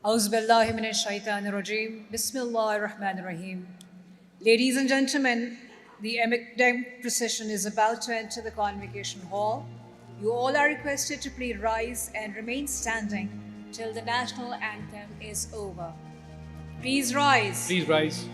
Auzu billahi minash shaitanir rajim. Bismillahir rahmanir rahim. Ladies and gentlemen, the academic procession is about to enter the convocation hall. You all are requested to please rise and remain standing till the national anthem is over. Please rise. Please rise.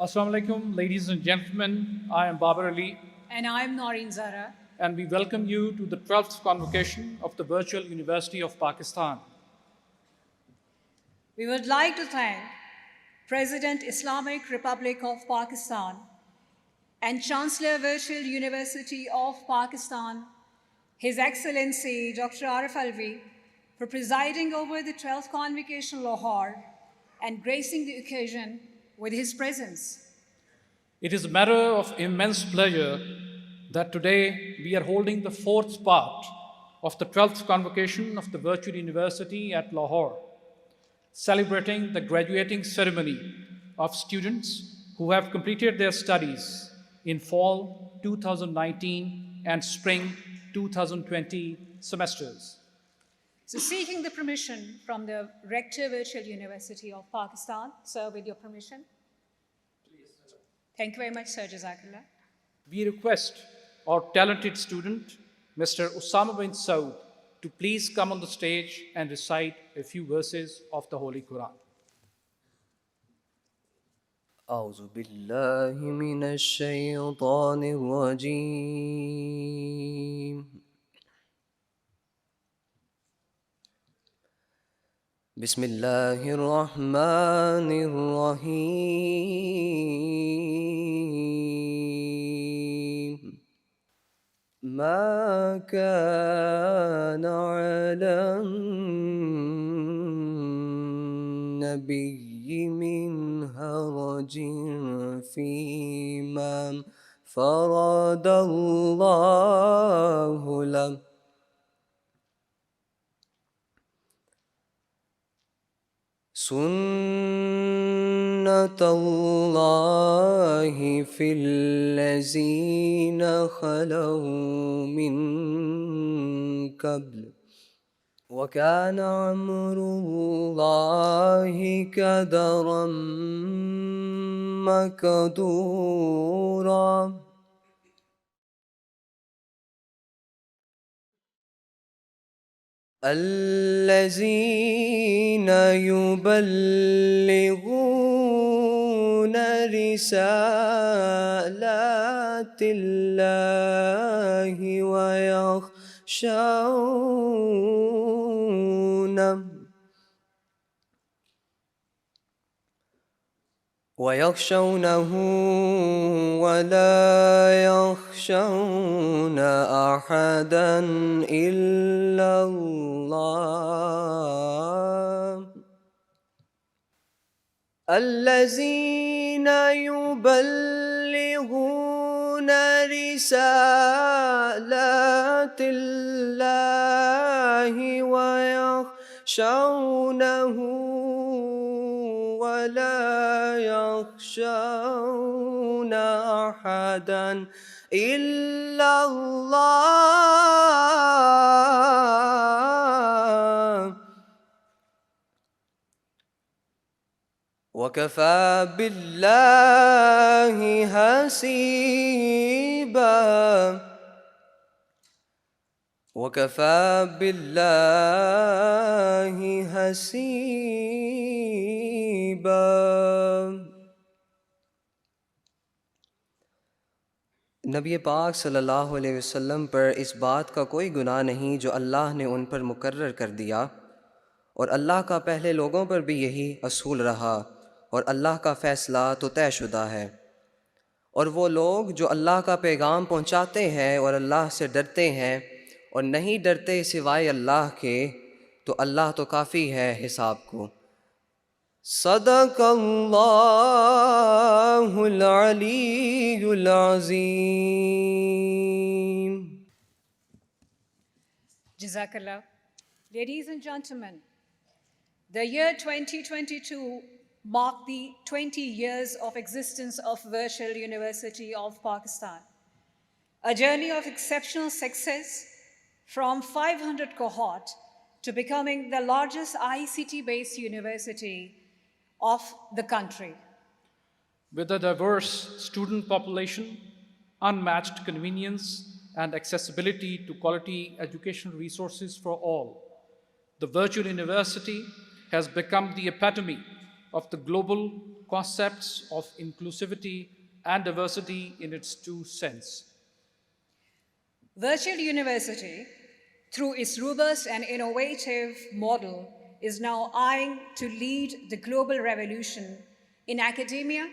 Assalamu alaikum, ladies and gentlemen. I am Babar Ali, And I'm Noreen Zara. and we welcome you to the 12th Convocation of the Virtual University of Pakistan. We would like to thank President Islamic Republic of Pakistan and Chancellor Virtual University of Pakistan, His Excellency Dr. Arif Alvi, for presiding over the 12th Convocation Lahore and gracing the occasion with his presence. It is a matter of immense pleasure that today we are holding the fourth part of the 12th Convocation of the Virtual University at Lahore, celebrating the graduating ceremony of students who have completed their studies in fall 2019 and spring 2020 semesters. So seeking the permission from the Rector Virtual University of Pakistan, sir, with your permission. Please. Thank you very much, sir. Jazakallah. We request our talented student, Mr. Usama bin Saud, to please come on the stage and recite a few verses of the Holy Quran. أعوذ بالله من الشيطان الرجيم بسم الله الرحمن الرحيم ما كان على النبي من هرج فيما فرض الله له سنة الله في الذين خلوا من قبل وكان أمر الله قدرا مقدورا الذين يبلغون رسالات الله ويخشونه ولا يخشون أحدا إلا الله الذين يبلغون رسالات الله ويخشونه ولا يخشون أحدا إلا الله وكفى بالله حسيبا وكفى بالله حسيبا नबी पाक सल्लल्लाहु अलैहि वसल्लम पर इस बात का कोई गुनाह नहीं जो अल्लाह ने उन पर मुकर्रर कर दिया, और अल्लाह का पहले लोगों पर भी यही असूल रहा, और अल्लाह का फ़ैसला तो तयशुदा है। और वो लोग जो अल्लाह का पैगाम पहुँचाते हैं और अल्लाह से डरते हैं और नहीं डरते सिवाय अल्लाह के, तो अल्लाह तो काफ़ी है हिसाब को। सदक़ल्लाहुल अलीयुल अज़ीम। Jazakallah. Ladies and gentlemen, the year 2022 marked the 20 years of existence of Virtual University of Pakistan, a journey of exceptional success from 500 cohort to becoming the largest ICT-based university of the country. With a diverse student population, unmatched convenience, and accessibility to quality educational resources for all, the virtual university has become the epitome of the global concepts of inclusivity and diversity in its true sense. Virtual University, through its robust and innovative model, is now eyeing to lead the global revolution in academia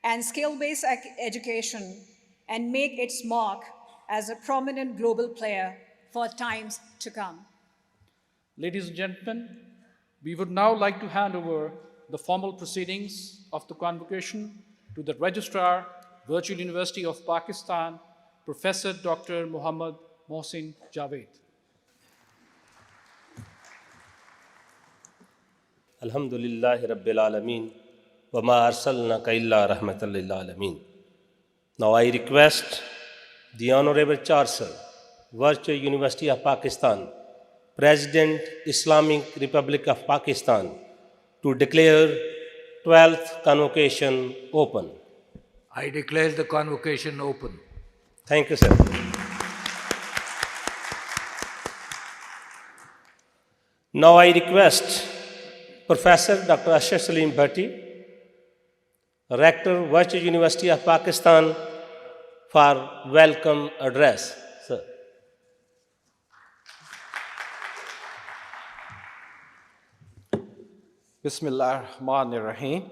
and skill-based education and make its mark as a prominent global player for times to come. Ladies and gentlemen, we would now like to hand over the formal proceedings of the convocation to the Registrar, Virtual University of Pakistan, Professor Dr. Muhammad Mohsin Javed. Alhamdulillahi Rabbil Alameen, wa ma arsalnaka illa rahmatan lil alameen. Now I request the Honorable Chancellor, Virtual University of Pakistan, President, Islamic Republic of Pakistan, to declare 12th Convocation open. I declare the convocation open. Thank you, sir. Now I request Professor Dr. Ashraf Salim Bhatti, Rector, Virtual University of Pakistan, for welcome address. Sir. Bismillah ar-Rahman ar-Rahim.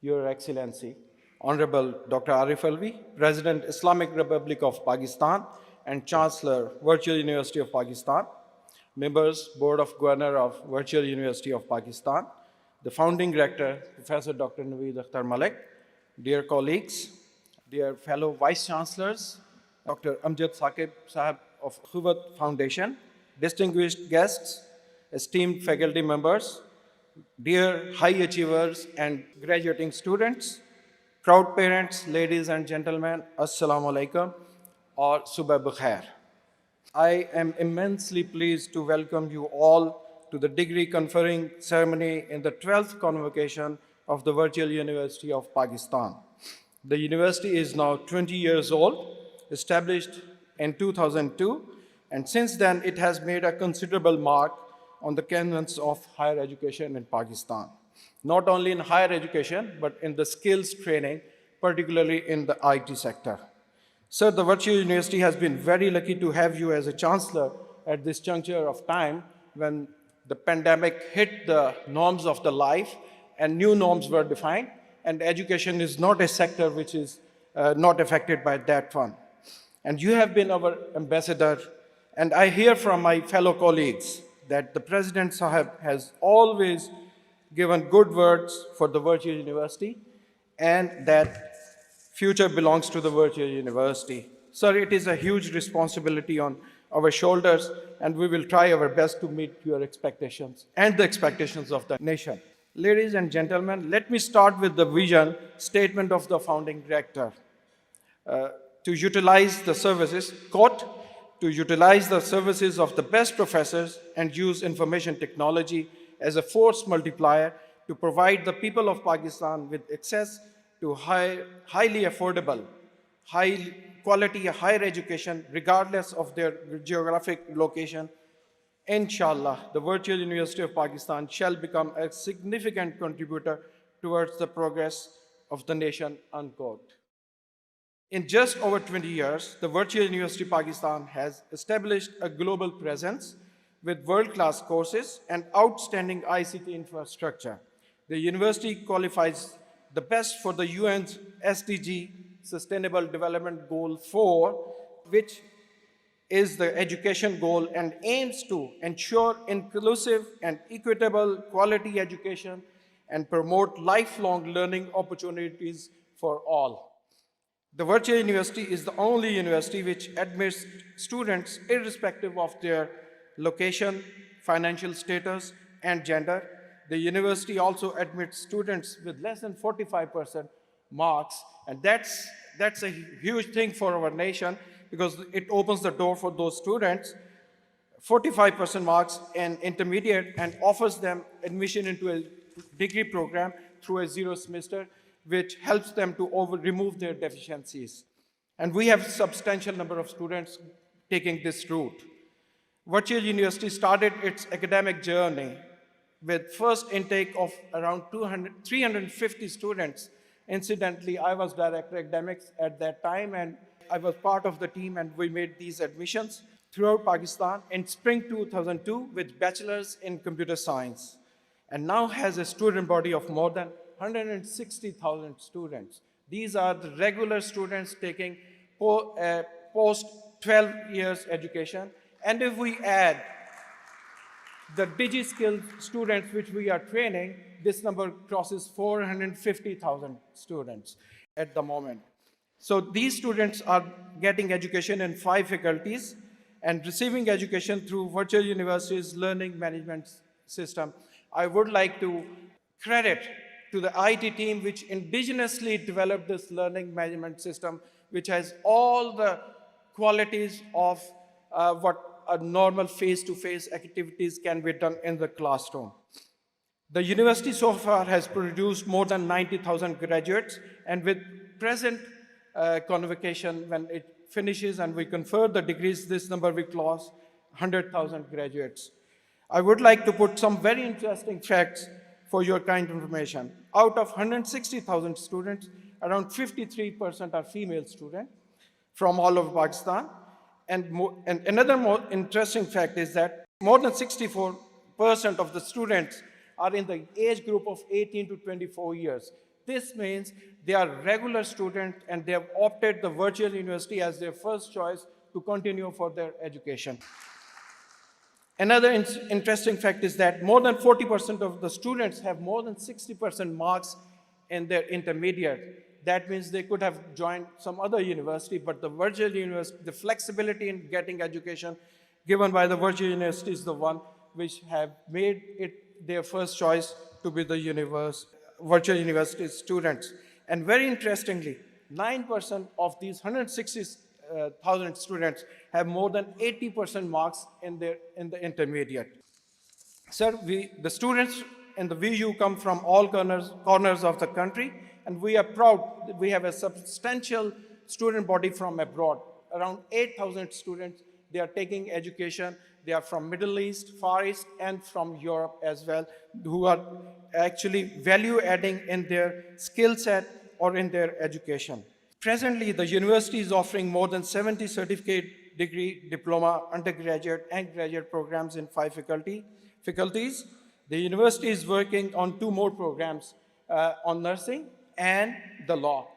Your Excellency, Honorable Dr. Arif Alvi, President, Islamic Republic of Pakistan and Chancellor, Virtual University of Pakistan, members, Board of Governors of Virtual University of Pakistan, the founding rector, Professor Dr. Naveed Akhtar Malik, dear colleagues, dear fellow Vice Chancellors, Dr. Amjad Saqib Sahab of Khuvat Foundation, distinguished guests, esteemed faculty members, dear high achievers and graduating students, proud parents, ladies and gentlemen, Assalamu alaikum or Subah Bukhair. I am immensely pleased to welcome you all to the degree conferring ceremony in the 12th Convocation of the Virtual University of Pakistan. The university is now 20 years old, established in 2002, and since then it has made a considerable mark on the canvas of higher education in Pakistan. Not only in higher education, but in the skills training, particularly in the IT sector. Sir, the Virtual University has been very lucky to have you as a chancellor at this juncture of time when the pandemic hit the norms of the life and new norms were defined, and education is not a sector which is not affected by that one. And you have been our ambassador, and I hear from my fellow colleagues that the President Sahib has always given good words for the Virtual University, and that future belongs to the virtual university. Sir, it is a huge responsibility on our shoulders, and we will try our best to meet your expectations and the expectations of the nation. Ladies and gentlemen, let me start with the vision statement of the founding director. To utilize the services, quote, to utilize the services of the best professors and use information technology as a force multiplier to provide the people of Pakistan with access to highly affordable, high quality, higher education, regardless of their geographic location. Inshallah, the Virtual University of Pakistan shall become a significant contributor towards the progress of the nation, unquote. In just over 20 years, the Virtual University Pakistan has established a global presence with world-class courses and outstanding ICT infrastructure. The university qualifies the best for the UN's SDG, Sustainable Development Goal 4, which is the education goal and aims to ensure inclusive and equitable quality education and promote lifelong learning opportunities for all. The Virtual University is the only university which admits students irrespective of their location, financial status, and gender. The university also admits students with less than 45% marks, and that's a huge thing for our nation because it opens the door for those students, 45% marks in intermediate, and offers them admission into a degree program through a 0 semester, which helps them to remove their deficiencies. And we have a substantial number of students taking this route. Virtual University started its academic journey with first intake of around 350 students. Incidentally, I was director academics at that time, and I was part of the team, and we made these admissions throughout Pakistan in spring 2002 with bachelor's in computer science, and now has a student body of more than 160,000 students. These are the regular students taking post 12 years education. And if we add the digi-skilled students which we are training, this number crosses 450,000 students at the moment. So these students are getting education in 5 faculties and receiving education through Virtual University's learning management system. I would like to credit to the IT team which indigenously developed this learning management system, which has all the qualities of what a normal face-to-face activities can be done in the classroom. The university so far has produced more than 90,000 graduates, and with present convocation, when it finishes and we confer the degrees, this number will cross 100,000 graduates. I would like to put some very interesting facts for your kind information. Out of 160,000 students, around 53% are female students from all over Pakistan. And another more interesting fact is that more than 64% of the students are in the age group of 18 to 24 years. This means they are regular students and they have opted the virtual university as their first choice to continue for their education. Another interesting fact is that more than 40% of the students have more than 60% marks in their intermediate. That means they could have joined some other university, but the virtual university, the flexibility in getting education given by the virtual university is the one which have made it their first choice to be the virtual university students. And very interestingly, 9% of these 160,000 students have more than 80% marks in the intermediate. Sir, the students in the VU come from all corners of the country, and we are proud that we have a substantial student body from abroad. Around 8,000 students, they are taking education. They are from Middle East, Far East, and from Europe as well, who are actually value adding in their skill set or in their education. Presently, the university is offering more than 70 certificate, degree, diploma, undergraduate, and graduate programs in 5 faculties. The university is working on 2 more programs on nursing and the law.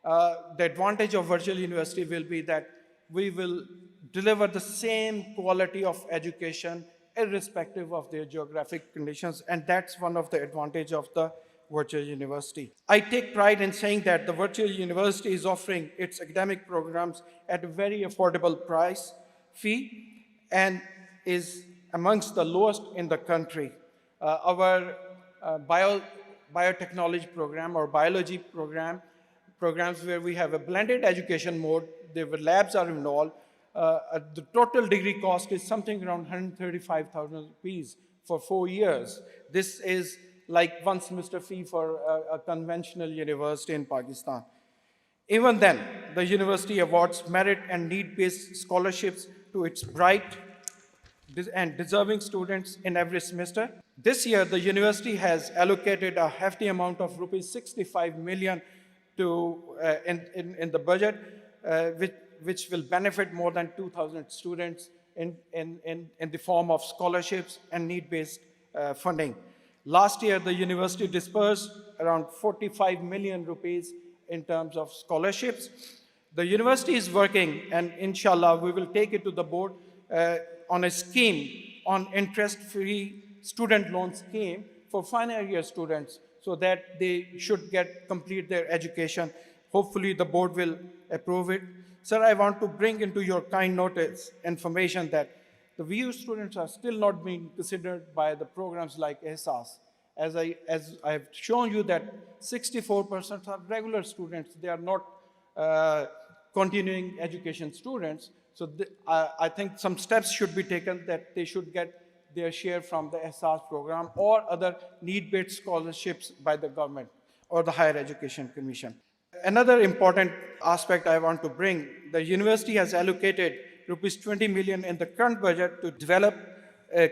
The advantage of virtual university will be that we will deliver the same quality of education irrespective of their geographic conditions, and that's one of the advantage of the virtual university. I take pride in saying that the virtual university is offering its academic programs at a very affordable price fee and is amongst the lowest in the country. Our biotechnology program or biology programs where we have a blended education mode, the labs are involved. The total degree cost is something around 135,000 rupees for 4 years. This is like one semester fee for a conventional university in Pakistan. Even then, the university awards merit and need-based scholarships to its bright and deserving students in every semester. This year, the university has allocated a hefty amount of rupees 65 million in the budget, which will benefit more than 2,000 students in the form of scholarships and need-based funding. Last year, the university dispersed around 45 million rupees in terms of scholarships. The university is working, and inshallah, we will take it to the board on a scheme on interest-free student loan scheme for final year students so that they should complete their education. Hopefully, the board will approve it. Sir, I want to bring into your kind notice information that the VU students are still not being considered by the programs like EHSAS. As I have shown you that 64% are regular students. They are not continuing education students. So I think some steps should be taken that they should get their share from the EHSAS program or other need-based scholarships by the government or the Higher Education Commission. Another important aspect I want to bring, the university has allocated rupees 20 million in the current budget to develop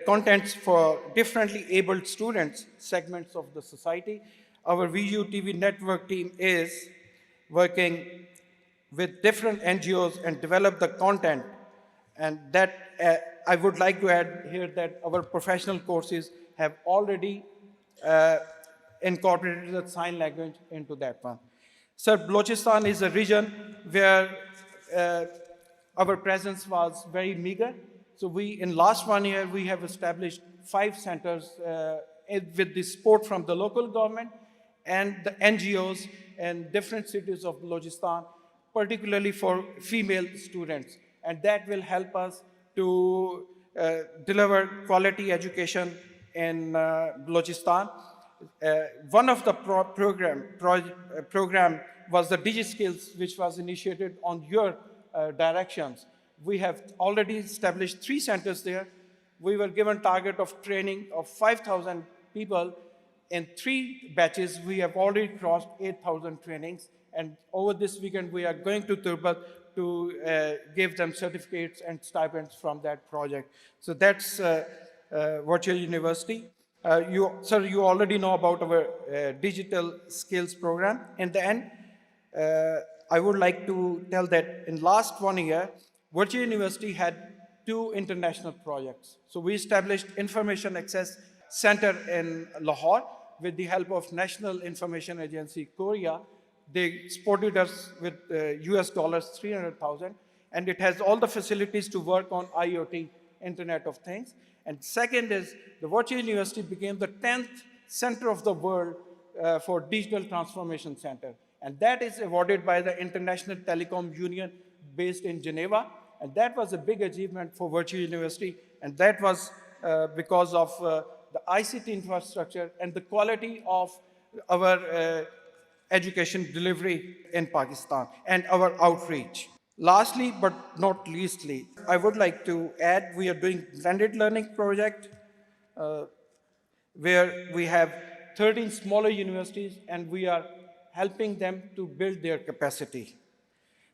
contents for differently abled students, segments of the society. Our VU TV network team is working with different NGOs and develop the content. And that I would like to add here that our professional courses have already incorporated the sign language into that one. Sir, Balochistan is a region where our presence was very meager. So in last 1 year, we have established 5 centers with the support from the local government and the NGOs in different cities of Balochistan, particularly for female students. And that will help us to deliver quality education in Balochistan. One of the program was the DigiSkills, which was initiated on your directions. We have already established 3 centers there. We were given target of training of 5,000 people in 3 batches. We have already crossed 8,000 trainings. And over this weekend, we are going to Turbat to give them certificates and stipends from that project. So that's virtual university. Sir, you already know about our digital skills program. In the end, I would like to tell that in last 1 year, Virtual University had 2 international projects. So we established Information Access Center in Lahore with the help of National Information Agency, Korea. They supported us with US dollars 300,000, and it has all the facilities to work on IoT, Internet of Things. And second is the Virtual University became the 10th center of the world for Digital Transformation Center. And that is awarded by the International Telecom Union based in Geneva. And that was a big achievement for Virtual University. And that was because of the ICT infrastructure and the quality of our education delivery in Pakistan and our outreach. Lastly, but not leastly, I would like to add we are doing blended learning project where we have 13 smaller universities and we are helping them to build their capacity.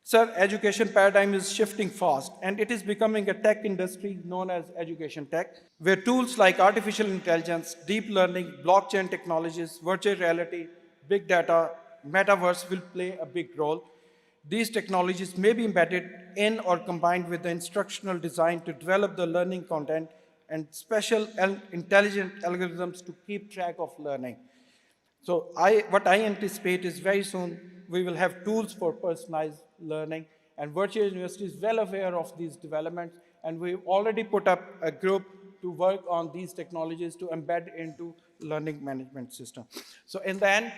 Sir, education paradigm is shifting fast and it is becoming a tech industry known as education tech, where tools like artificial intelligence, deep learning, blockchain technologies, virtual reality, big data, metaverse will play a big role. These technologies may be embedded in or combined with the instructional design to develop the learning content and special and intelligent algorithms to keep track of learning. So what I anticipate is very soon we will have tools for personalized learning, and Virtual University is well aware of these developments, and we've already put up a group to work on these technologies to embed into learning management system. So in the end,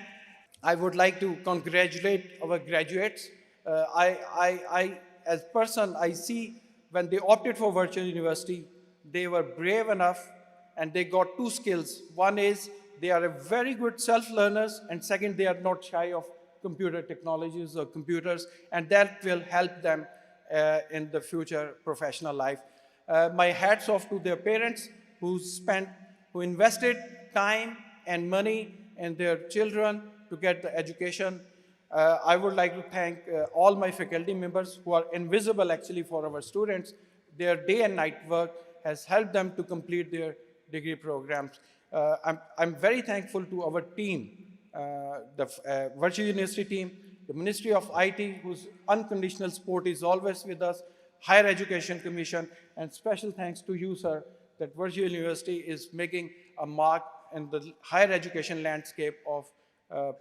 I would like to congratulate our graduates. As person, I see when they opted for virtual university, they were brave enough and they got two skills. One is they are a very good self-learners, and second, they are not shy of computer technologies or computers, and that will help them in the future professional life. My hats off to their parents who invested time and money in their children to get the education. I would like to thank all my faculty members who are invisible actually for our students. Their day and night work has helped them to complete their degree programs. I'm very thankful to our team, the Virtual University team, the Ministry of IT, whose unconditional support is always with us, Higher Education Commission, and special thanks to you, sir, that Virtual University is making a mark in the higher education landscape of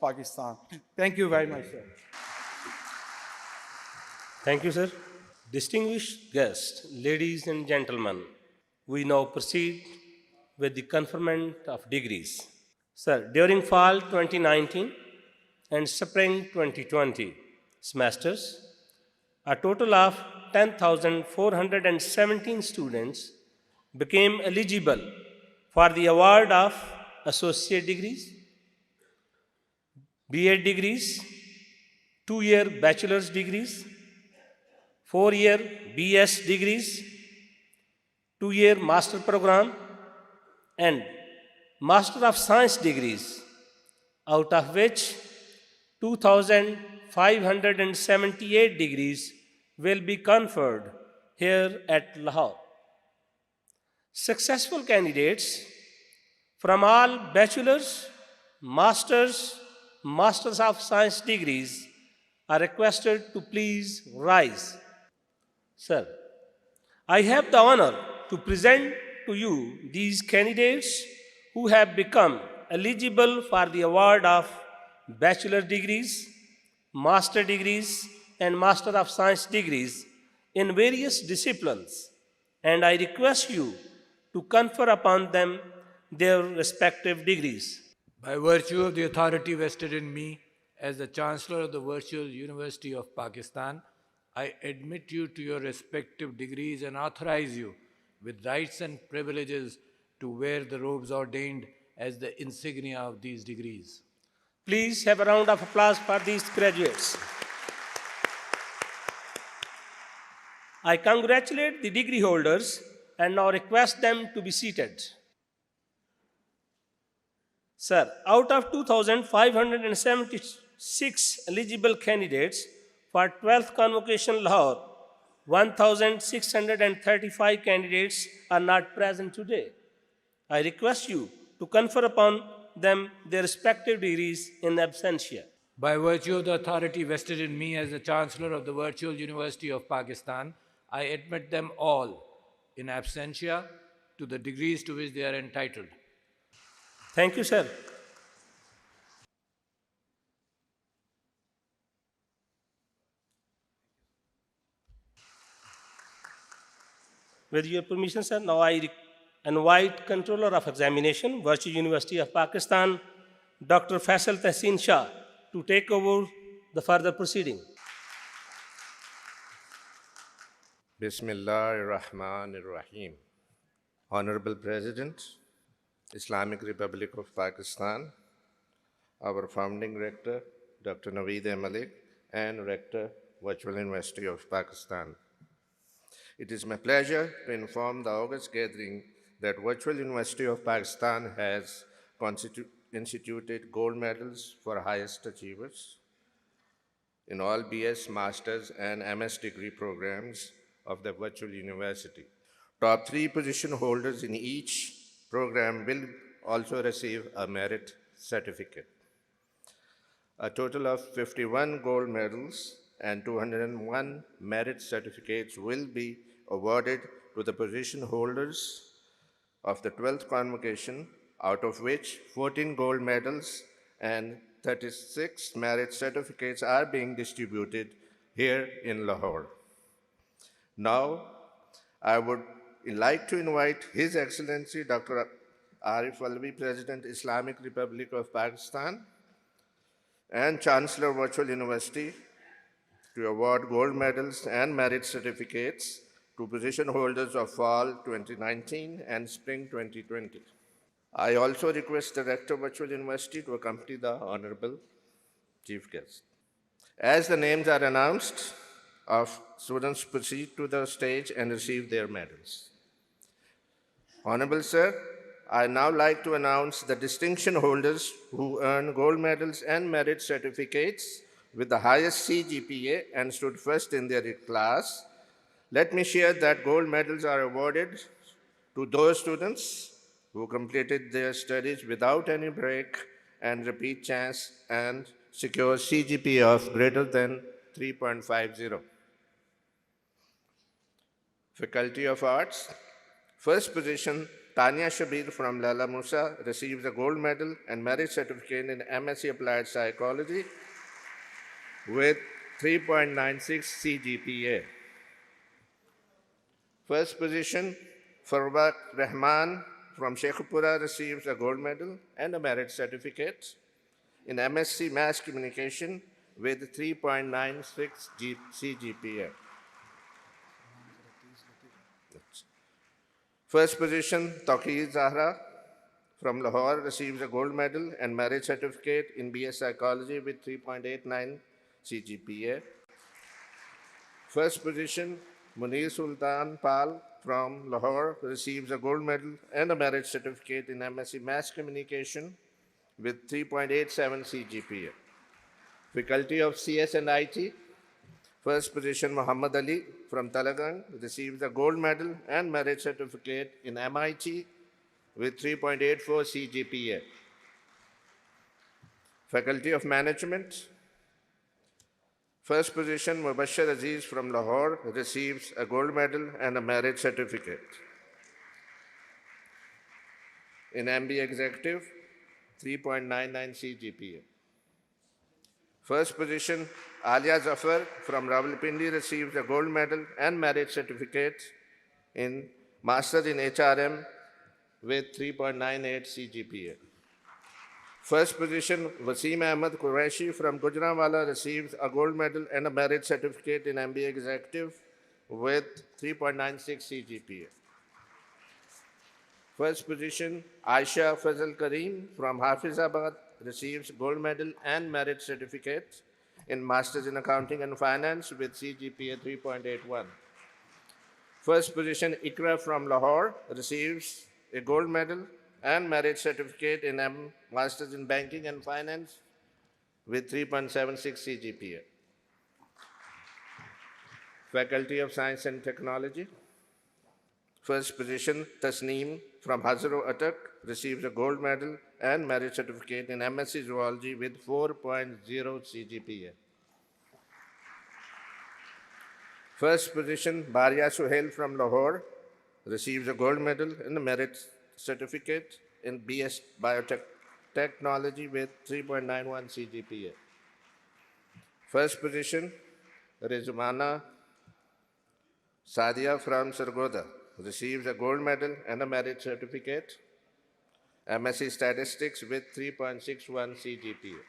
Pakistan. Thank you very much, sir. Thank you, sir. Distinguished guests, ladies and gentlemen, we now proceed with the conferment of degrees. Sir, during fall 2019 and spring 2020 semesters, a total of 10,417 students became eligible for the award of associate degrees, BA degrees, 2-year bachelor's degrees, 4-year BS degrees, 2-year master program, and Master of Science degrees, out of which 2,578 degrees will be conferred here at Lahore. Successful candidates from all bachelor's, master's, Masters of Science degrees are requested to please rise. Sir, I have the honor to present to you these candidates who have become eligible for the award of bachelor degrees, master degrees, and Master of Science degrees in various disciplines, and I request you to confer upon them their respective degrees. By virtue of the authority vested in me as the Chancellor of the Virtual University of Pakistan, I admit you to your respective degrees and authorize you with rights and privileges to wear the robes ordained as the insignia of these degrees. Please have a round of applause for these graduates. I congratulate the degree holders and now request them to be seated. Sir, out of 2,576 eligible candidates for 12th Convocation Lahore, 1,635 candidates are not present today. I request you to confer upon them their respective degrees in absentia. By virtue of the authority vested in me as the Chancellor of the Virtual University of Pakistan, I admit them all in absentia to the degrees to which they are entitled. Thank you, sir. With your permission, sir, now I invite Controller of Examination, Virtual University of Pakistan, Dr. Faisal Tahsin Shah, to take over the further proceeding. Bismillahir-Rahmanir-Rahim. Honorable President, Islamic Republic of Pakistan, our founding rector, Dr. Naveed Malik, and Rector, Virtual University of Pakistan. It is my pleasure to inform the August gathering that Virtual University of Pakistan has instituted gold medals for highest achievers in all BS, Masters, and MS degree programs of the Virtual University. Top 3 position holders in each program will also receive a merit certificate. A total of 51 gold medals and 201 merit certificates will be awarded to the position holders of the 12th Convocation, out of which 14 gold medals and 36 merit certificates are being distributed here in Lahore. Now, I would like to invite His Excellency Dr. Arif Alvi, President, Islamic Republic of Pakistan, and Chancellor Virtual University to award gold medals and merit certificates to position holders of Fall 2019 and Spring 2020. I also request the Rector Virtual University to accompany the Honorable Chief Guest. As the names are announced, of students proceed to the stage and receive their medals. Honorable Sir, I now like to announce the distinction holders who earn gold medals and merit certificates with the highest CGPA and stood first in their class. Let me share that gold medals are awarded to those students who completed their studies without any break and repeat chance and secure CGPA of greater than 3.50. Faculty of Arts. First position, Tanya Shabir from Lala Musa receives a gold medal and merit certificate in MSc Applied Psychology with 3.96 CGPA. First position, Farwat Rahman from Sheikhupura receives a gold medal and a merit certificate in MSc Mass Communication with 3.96 CGPA. First position, Taqi Zahra from Lahore receives a gold medal and merit certificate in BS Psychology with 3.89 CGPA. First position, Munir Sultan Pal from Lahore receives a gold medal and a merit certificate in MSc Mass Communication with 3.87 CGPA. Faculty of CS and IT. First position, Muhammad Ali from Talagang receives a gold medal and merit certificate in MIT with 3.84 CGPA. Faculty of Management. First position, Mubashir Aziz from Lahore receives a gold medal and a merit certificate. In MBA Executive, 3.99 CGPA. First position, Alia Zafar from Rawalpindi receives a gold medal and merit certificate in Master in HRM with 3.98 CGPA. First position, Wasim Ahmed Qureshi from Gujranwala receives a gold medal and a merit certificate in MBA Executive with 3.96 CGPA. First position, Aisha Fazal Kareem from Hafizabad receives gold medal and merit certificate in Masters in Accounting and Finance with CGPA 3.81. First position, Ikra from Lahore receives a gold medal and merit certificate in Masters in Banking and Finance with 3.76 CGPA. Faculty of Science and Technology. First position, Tasneem from Hazaro Atak receives a gold medal and merit certificate in MSc Zoology with 4.0 CGPA. First position, Baria Suhail from Lahore receives a gold medal and a merit certificate in BS Biotechnology with 3.91 CGPA. First position, Rizwana Sadia from Sargoda receives a gold medal and a merit certificate, MSc Statistics with 3.61 CGPA.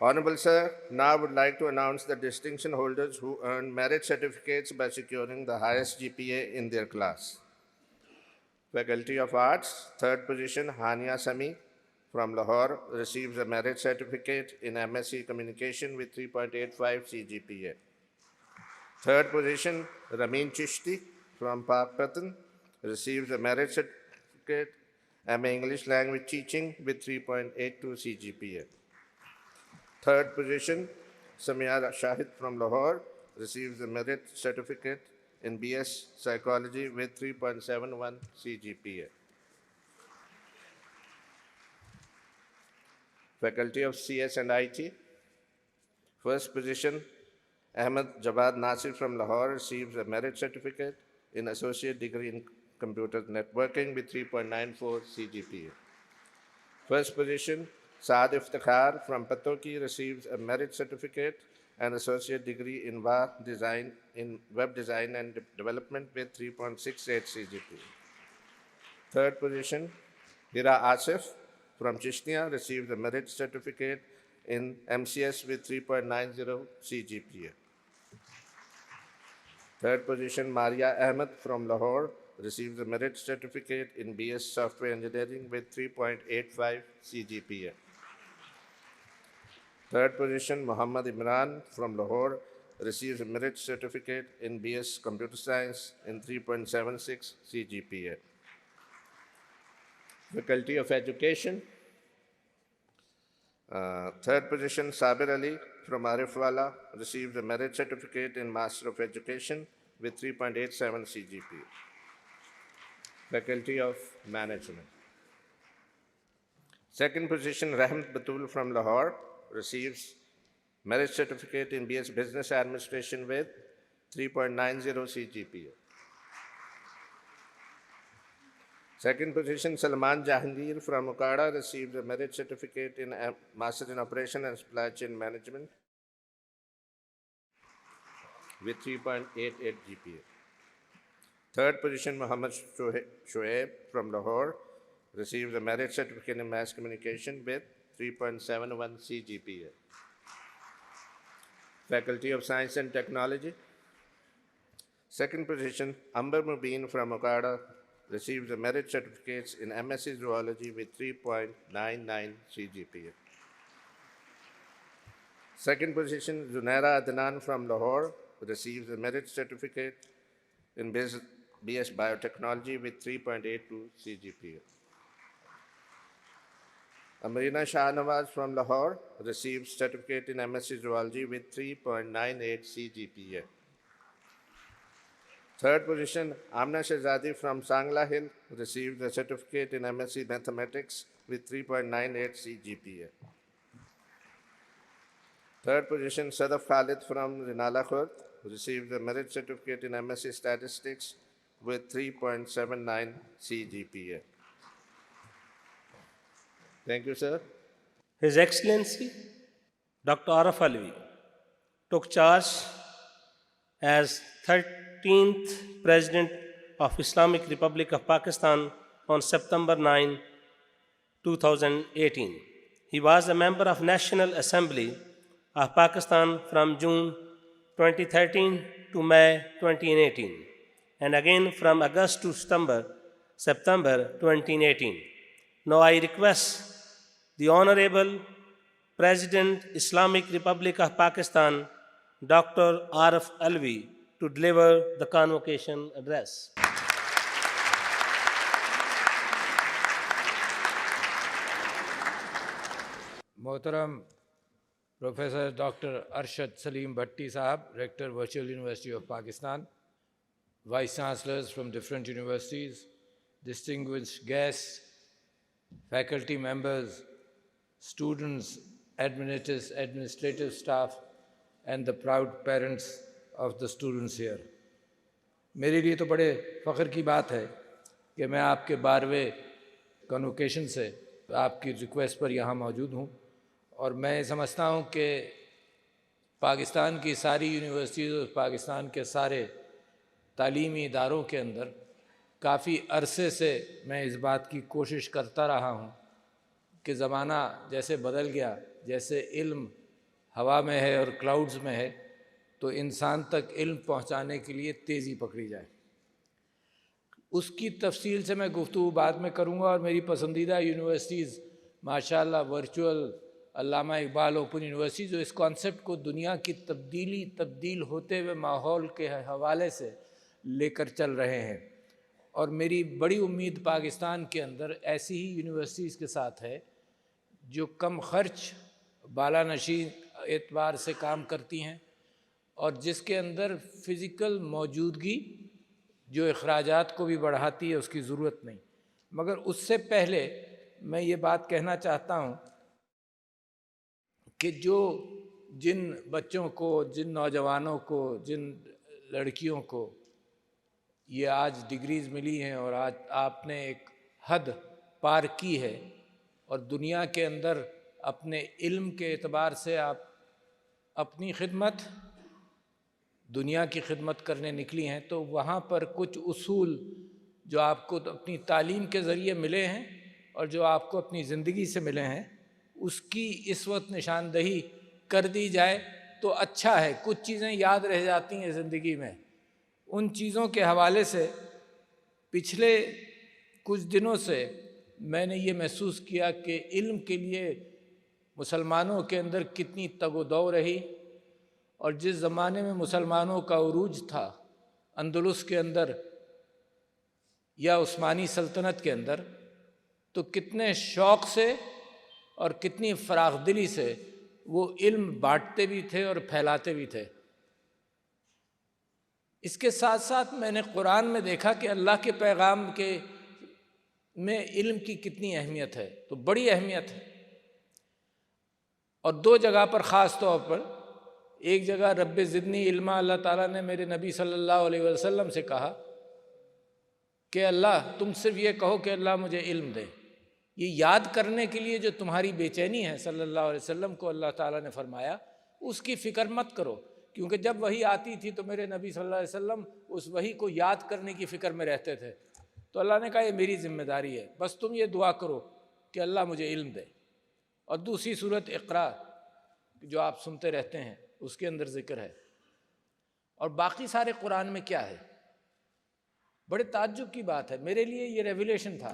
Honorable Sir, now I would like to announce the distinction holders who earned merit certificates by securing the highest GPA in their class. Faculty of Arts, third position, Hania Sami from Lahore receives a merit certificate in MSc Communication with 3.85 CGPA. Third position, Ramin Chishti from Pakpatan receives a merit certificate, MA English Language Teaching with 3.82 CGPA. Third position, Samia Shahid from Lahore receives a merit certificate in BS Psychology with 3.71 CGPA. Faculty of CS and IT. First position, Ahmed Jawad Nasir from Lahore receives a merit certificate in Associate Degree in Computer Networking with 3.94 CGPA. First position, Saad Iftikhar from Patoki receives a merit certificate and associate degree in web design and development with 3.68 CGPA. Third position, Hira Asif from Chishtia received a merit certificate in MCS with 3.90 CGPA. Third position, Maria Ahmed from Lahore received a merit certificate in BS Software Engineering with 3.85 CGPA. Third position, Muhammad Imran from Lahore receives a merit certificate in BS Computer Science in 3.76 CGPA. Faculty of Education. Third position, Sabir Ali from Arif Alvi received a merit certificate in Master of Education with 3.87 CGPA. Faculty of Management. Second position, Rahmat Batul from Lahore receives merit certificate in BS Business Administration with 3.90 CGPA. Second position, Salman Jahangir from Okada received a merit certificate in Master in Operation and Supply Chain Management with 3.88 GPA. Third position, Muhammad Shoaib from Lahore received a merit certificate in Mass Communication with 3.71 CGPA. Faculty of Science and Technology. Second position, Amber Mubin from Okada received the merit certificates in MSc Zoology with 3.99 CGPA. Second position, Zunaira Adnan from Lahore received the merit certificate in BS Biotechnology with 3.82 CGPA. Amarina Shahnawaz from Lahore received certificate in MSc Zoology with 3.98 CGPA. Third position, Amna Shehzadi from Sangla Hill received a certificate in MSc Mathematics with 3.98 CGPA. Third position, Sadaf Khalid from Rinala Khurd received a merit certificate in MSc Statistics with 3.79 CGPA. Thank you, sir. His Excellency Dr. Arif Alvi took charge as 13th President of Islamic Republic of Pakistan on September 9, 2018. He was a member of National Assembly of Pakistan from June 2013 to May 2018, and again from August to September 2018. Now I request the Honorable President, Islamic Republic of Pakistan, Dr. Arif Alvi, to deliver the convocation address. Mohtaram Professor Dr. Arshad Salim Bhatti Sahab, Rector, Virtual University of Pakistan, Vice Chancellors from different universities, distinguished guests, faculty members, students, administrative staff, and the proud parents of the students here. मेरे लिए तो बड़े फ़ख्र की बात है कि मैं आपके 12वें कन्वोकेशन से आपकी रिक्वेस्ट पर यहाँ मौजूद हूँ, और मैं समझता हूँ कि पाकिस्तान की सारी यूनिवर्सिटीज़ और पाकिस्तान के सारे तालीमी इदारों के अंदर काफ़ी अरसे से मैं इस बात की कोशिश करता रहा हूँ कि ज़माना जैसे बदल गया, जैसे इल्म हवा में है और क्लाउड्स में है, तो इंसान तक इल्म पहुँचाने के लिए तेज़ी पकड़ी जाए। उसकी तफसील से मैं गुफ्तगू बाद में करूँगा, और मेरी पसंदीदा यूनिवर्सिटीज़ माशाल्लाह वर्चुअल अल्लामा इकबाल ओपन यूनिवर्सिटी, जो इस कॉन्सेप्ट को दुनिया की तब्दील होते हुए माहौल के हवाले से लेकर चल रहे हैं, और मेरी बड़ी उम्मीद पाकिस्तान के अंदर ऐसी ही यूनिवर्सिटीज़ के साथ है जो कम खर्च बालानशी एतबार से काम करती हैं, और जिसके अंदर फ़िज़िकल मौजूदगी जो अखराजात को भी बढ़ाती है, उसकी ज़रूरत नहीं। मगर उससे पहले मैं ये बात कहना चाहता हूँ कि जिन बच्चों को, जिन नौजवानों को, जिन लड़कियों को ये आज डिग्रीज़ मिली हैं और आज आपने एक हद पार की है और दुनिया के अंदर اپنے علم کے اعتبار سے آپ اپنی خدمت، دنیا کی خدمت کرنے نکلی ہیں، تو وہاں پر کچھ اصول جو آپ کو اپنی تعلیم کے ذریعے ملے ہیں اور جو آپ کو اپنی زندگی سے ملے ہیں، اس کی اس وقت نشاندہی کر دی جائے تو اچھا ہے۔ کچھ چیزیں یاد رہ جاتی ہیں زندگی میں، ان چیزوں کے حوالے سے پچھلے کچھ دنوں سے میں نے یہ محسوس کیا کہ علم کے لیے مسلمانوں کے اندر کتنی تگ و دو رہی، اور جس زمانے میں مسلمانوں کا عروج تھا اندلس کے اندر یا عثمانی سلطنت کے اندر، تو کتنے شوق سے اور کتنی فراخ دلی سے وہ علم بانٹتے بھی تھے اور پھیلاتے بھی تھے۔ اس کے ساتھ ساتھ میں نے قرآن میں دیکھا کہ اللہ کے پیغام کے میں علم کی کتنی اہمیت ہے، تو بڑی اہمیت ہے۔ اور دو جگہ پر خاص طور پر، ایک جگہ رب زدنی علما، اللہ تعالیٰ نے میرے نبی صلی اللہ علیہ وسلم سے کہا کہ اللہ تم صرف یہ کہو کہ اللہ مجھے علم دے۔ یہ یاد کرنے کے لیے جو تمہاری بے چینی ہے صلی اللہ علیہ وسلم کو اللہ تعالیٰ نے فرمایا اس کی فکر مت کرو، کیونکہ جب وحی آتی تھی تو میرے نبی صلی اللہ علیہ وسلم اس وحی کو یاد کرنے کی فکر میں رہتے تھے۔ تو اللہ نے کہا یہ میری ذمہ داری ہے، بس تم یہ دعا کرو کہ اللہ مجھے علم دے۔ اور دوسری صورت اقرا جو آپ سنتے رہتے ہیں اس کے اندر ذکر ہے۔ اور باقی سارے قرآن میں کیا ہے؟ بڑے تعجب کی بات ہے، میرے لیے یہ ریویلیشن تھا۔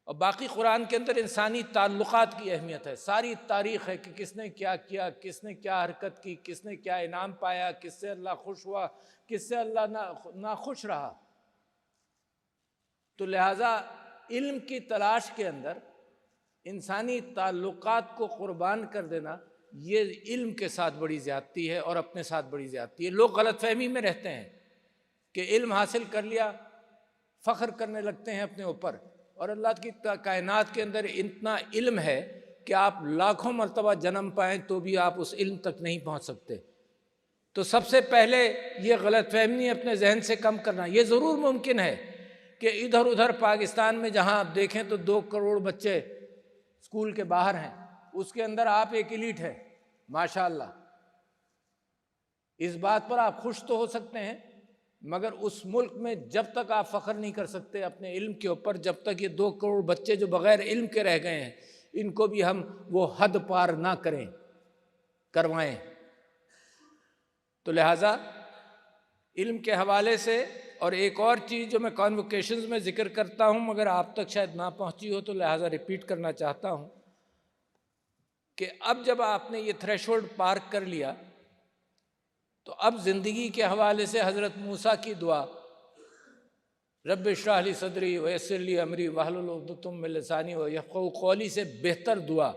اور باقی قرآن کے اندر انسانی تعلقات کی اہمیت ہے، ساری تاریخ ہے کہ کس نے کیا کیا، کس نے کیا حرکت کی، کس نے کیا انعام پایا، کس سے اللہ خوش ہوا، کس سے اللہ ناخوش رہا۔ تو لہٰذا علم کی تلاش کے اندر انسانی تعلقات کو قربان کر دینا یہ علم کے ساتھ بڑی زیادتی ہے اور اپنے ساتھ بڑی زیادتی ہے۔ لوگ غلط فہمی میں رہتے ہیں کہ علم حاصل کر لیا، فخر کرنے لگتے ہیں اپنے اوپر، اور اللہ کی کائنات کے اندر اتنا علم ہے کہ آپ لاکھوں مرتبہ جنم پائیں تو بھی آپ اس علم تک نہیں پہنچ سکتے۔ تو سب سے پہلے یہ غلط فہمی اپنے ذہن سے کم کرنا۔ یہ ضرور ممکن ہے کہ ادھر ادھر پاکستان میں جہاں آپ دیکھیں تو 2 کروڑ بچے اسکول کے باہر ہیں، اس کے اندر آپ ایک ایلیٹ ہے، ماشاءاللہ۔ اس بات پر آپ خوش تو ہو سکتے ہیں، مگر اس ملک میں جب تک آپ فخر نہیں کر سکتے اپنے علم کے اوپر، جب تک یہ 2 کروڑ بچے جو بغیر علم کے رہ گئے ہیں ان کو بھی ہم وہ حد پار نہ کروائیں۔ تو لہٰذا علم کے حوالے سے، اور ایک اور چیز جو میں کانوکیشنز میں ذکر کرتا ہوں مگر آپ تک شاید نہ پہنچی ہو تو لہٰذا ریپیٹ کرنا چاہتا ہوں کہ اب جب آپ نے یہ تھریشولڈ پار کر لیا تو اب زندگی کے حوالے سے حضرت موسیٰ کی دعا رب اشرح لی صدری ویسر لی امری واحلل عقدۃ من لسانی یفقہوا قولی سے بہتر دعا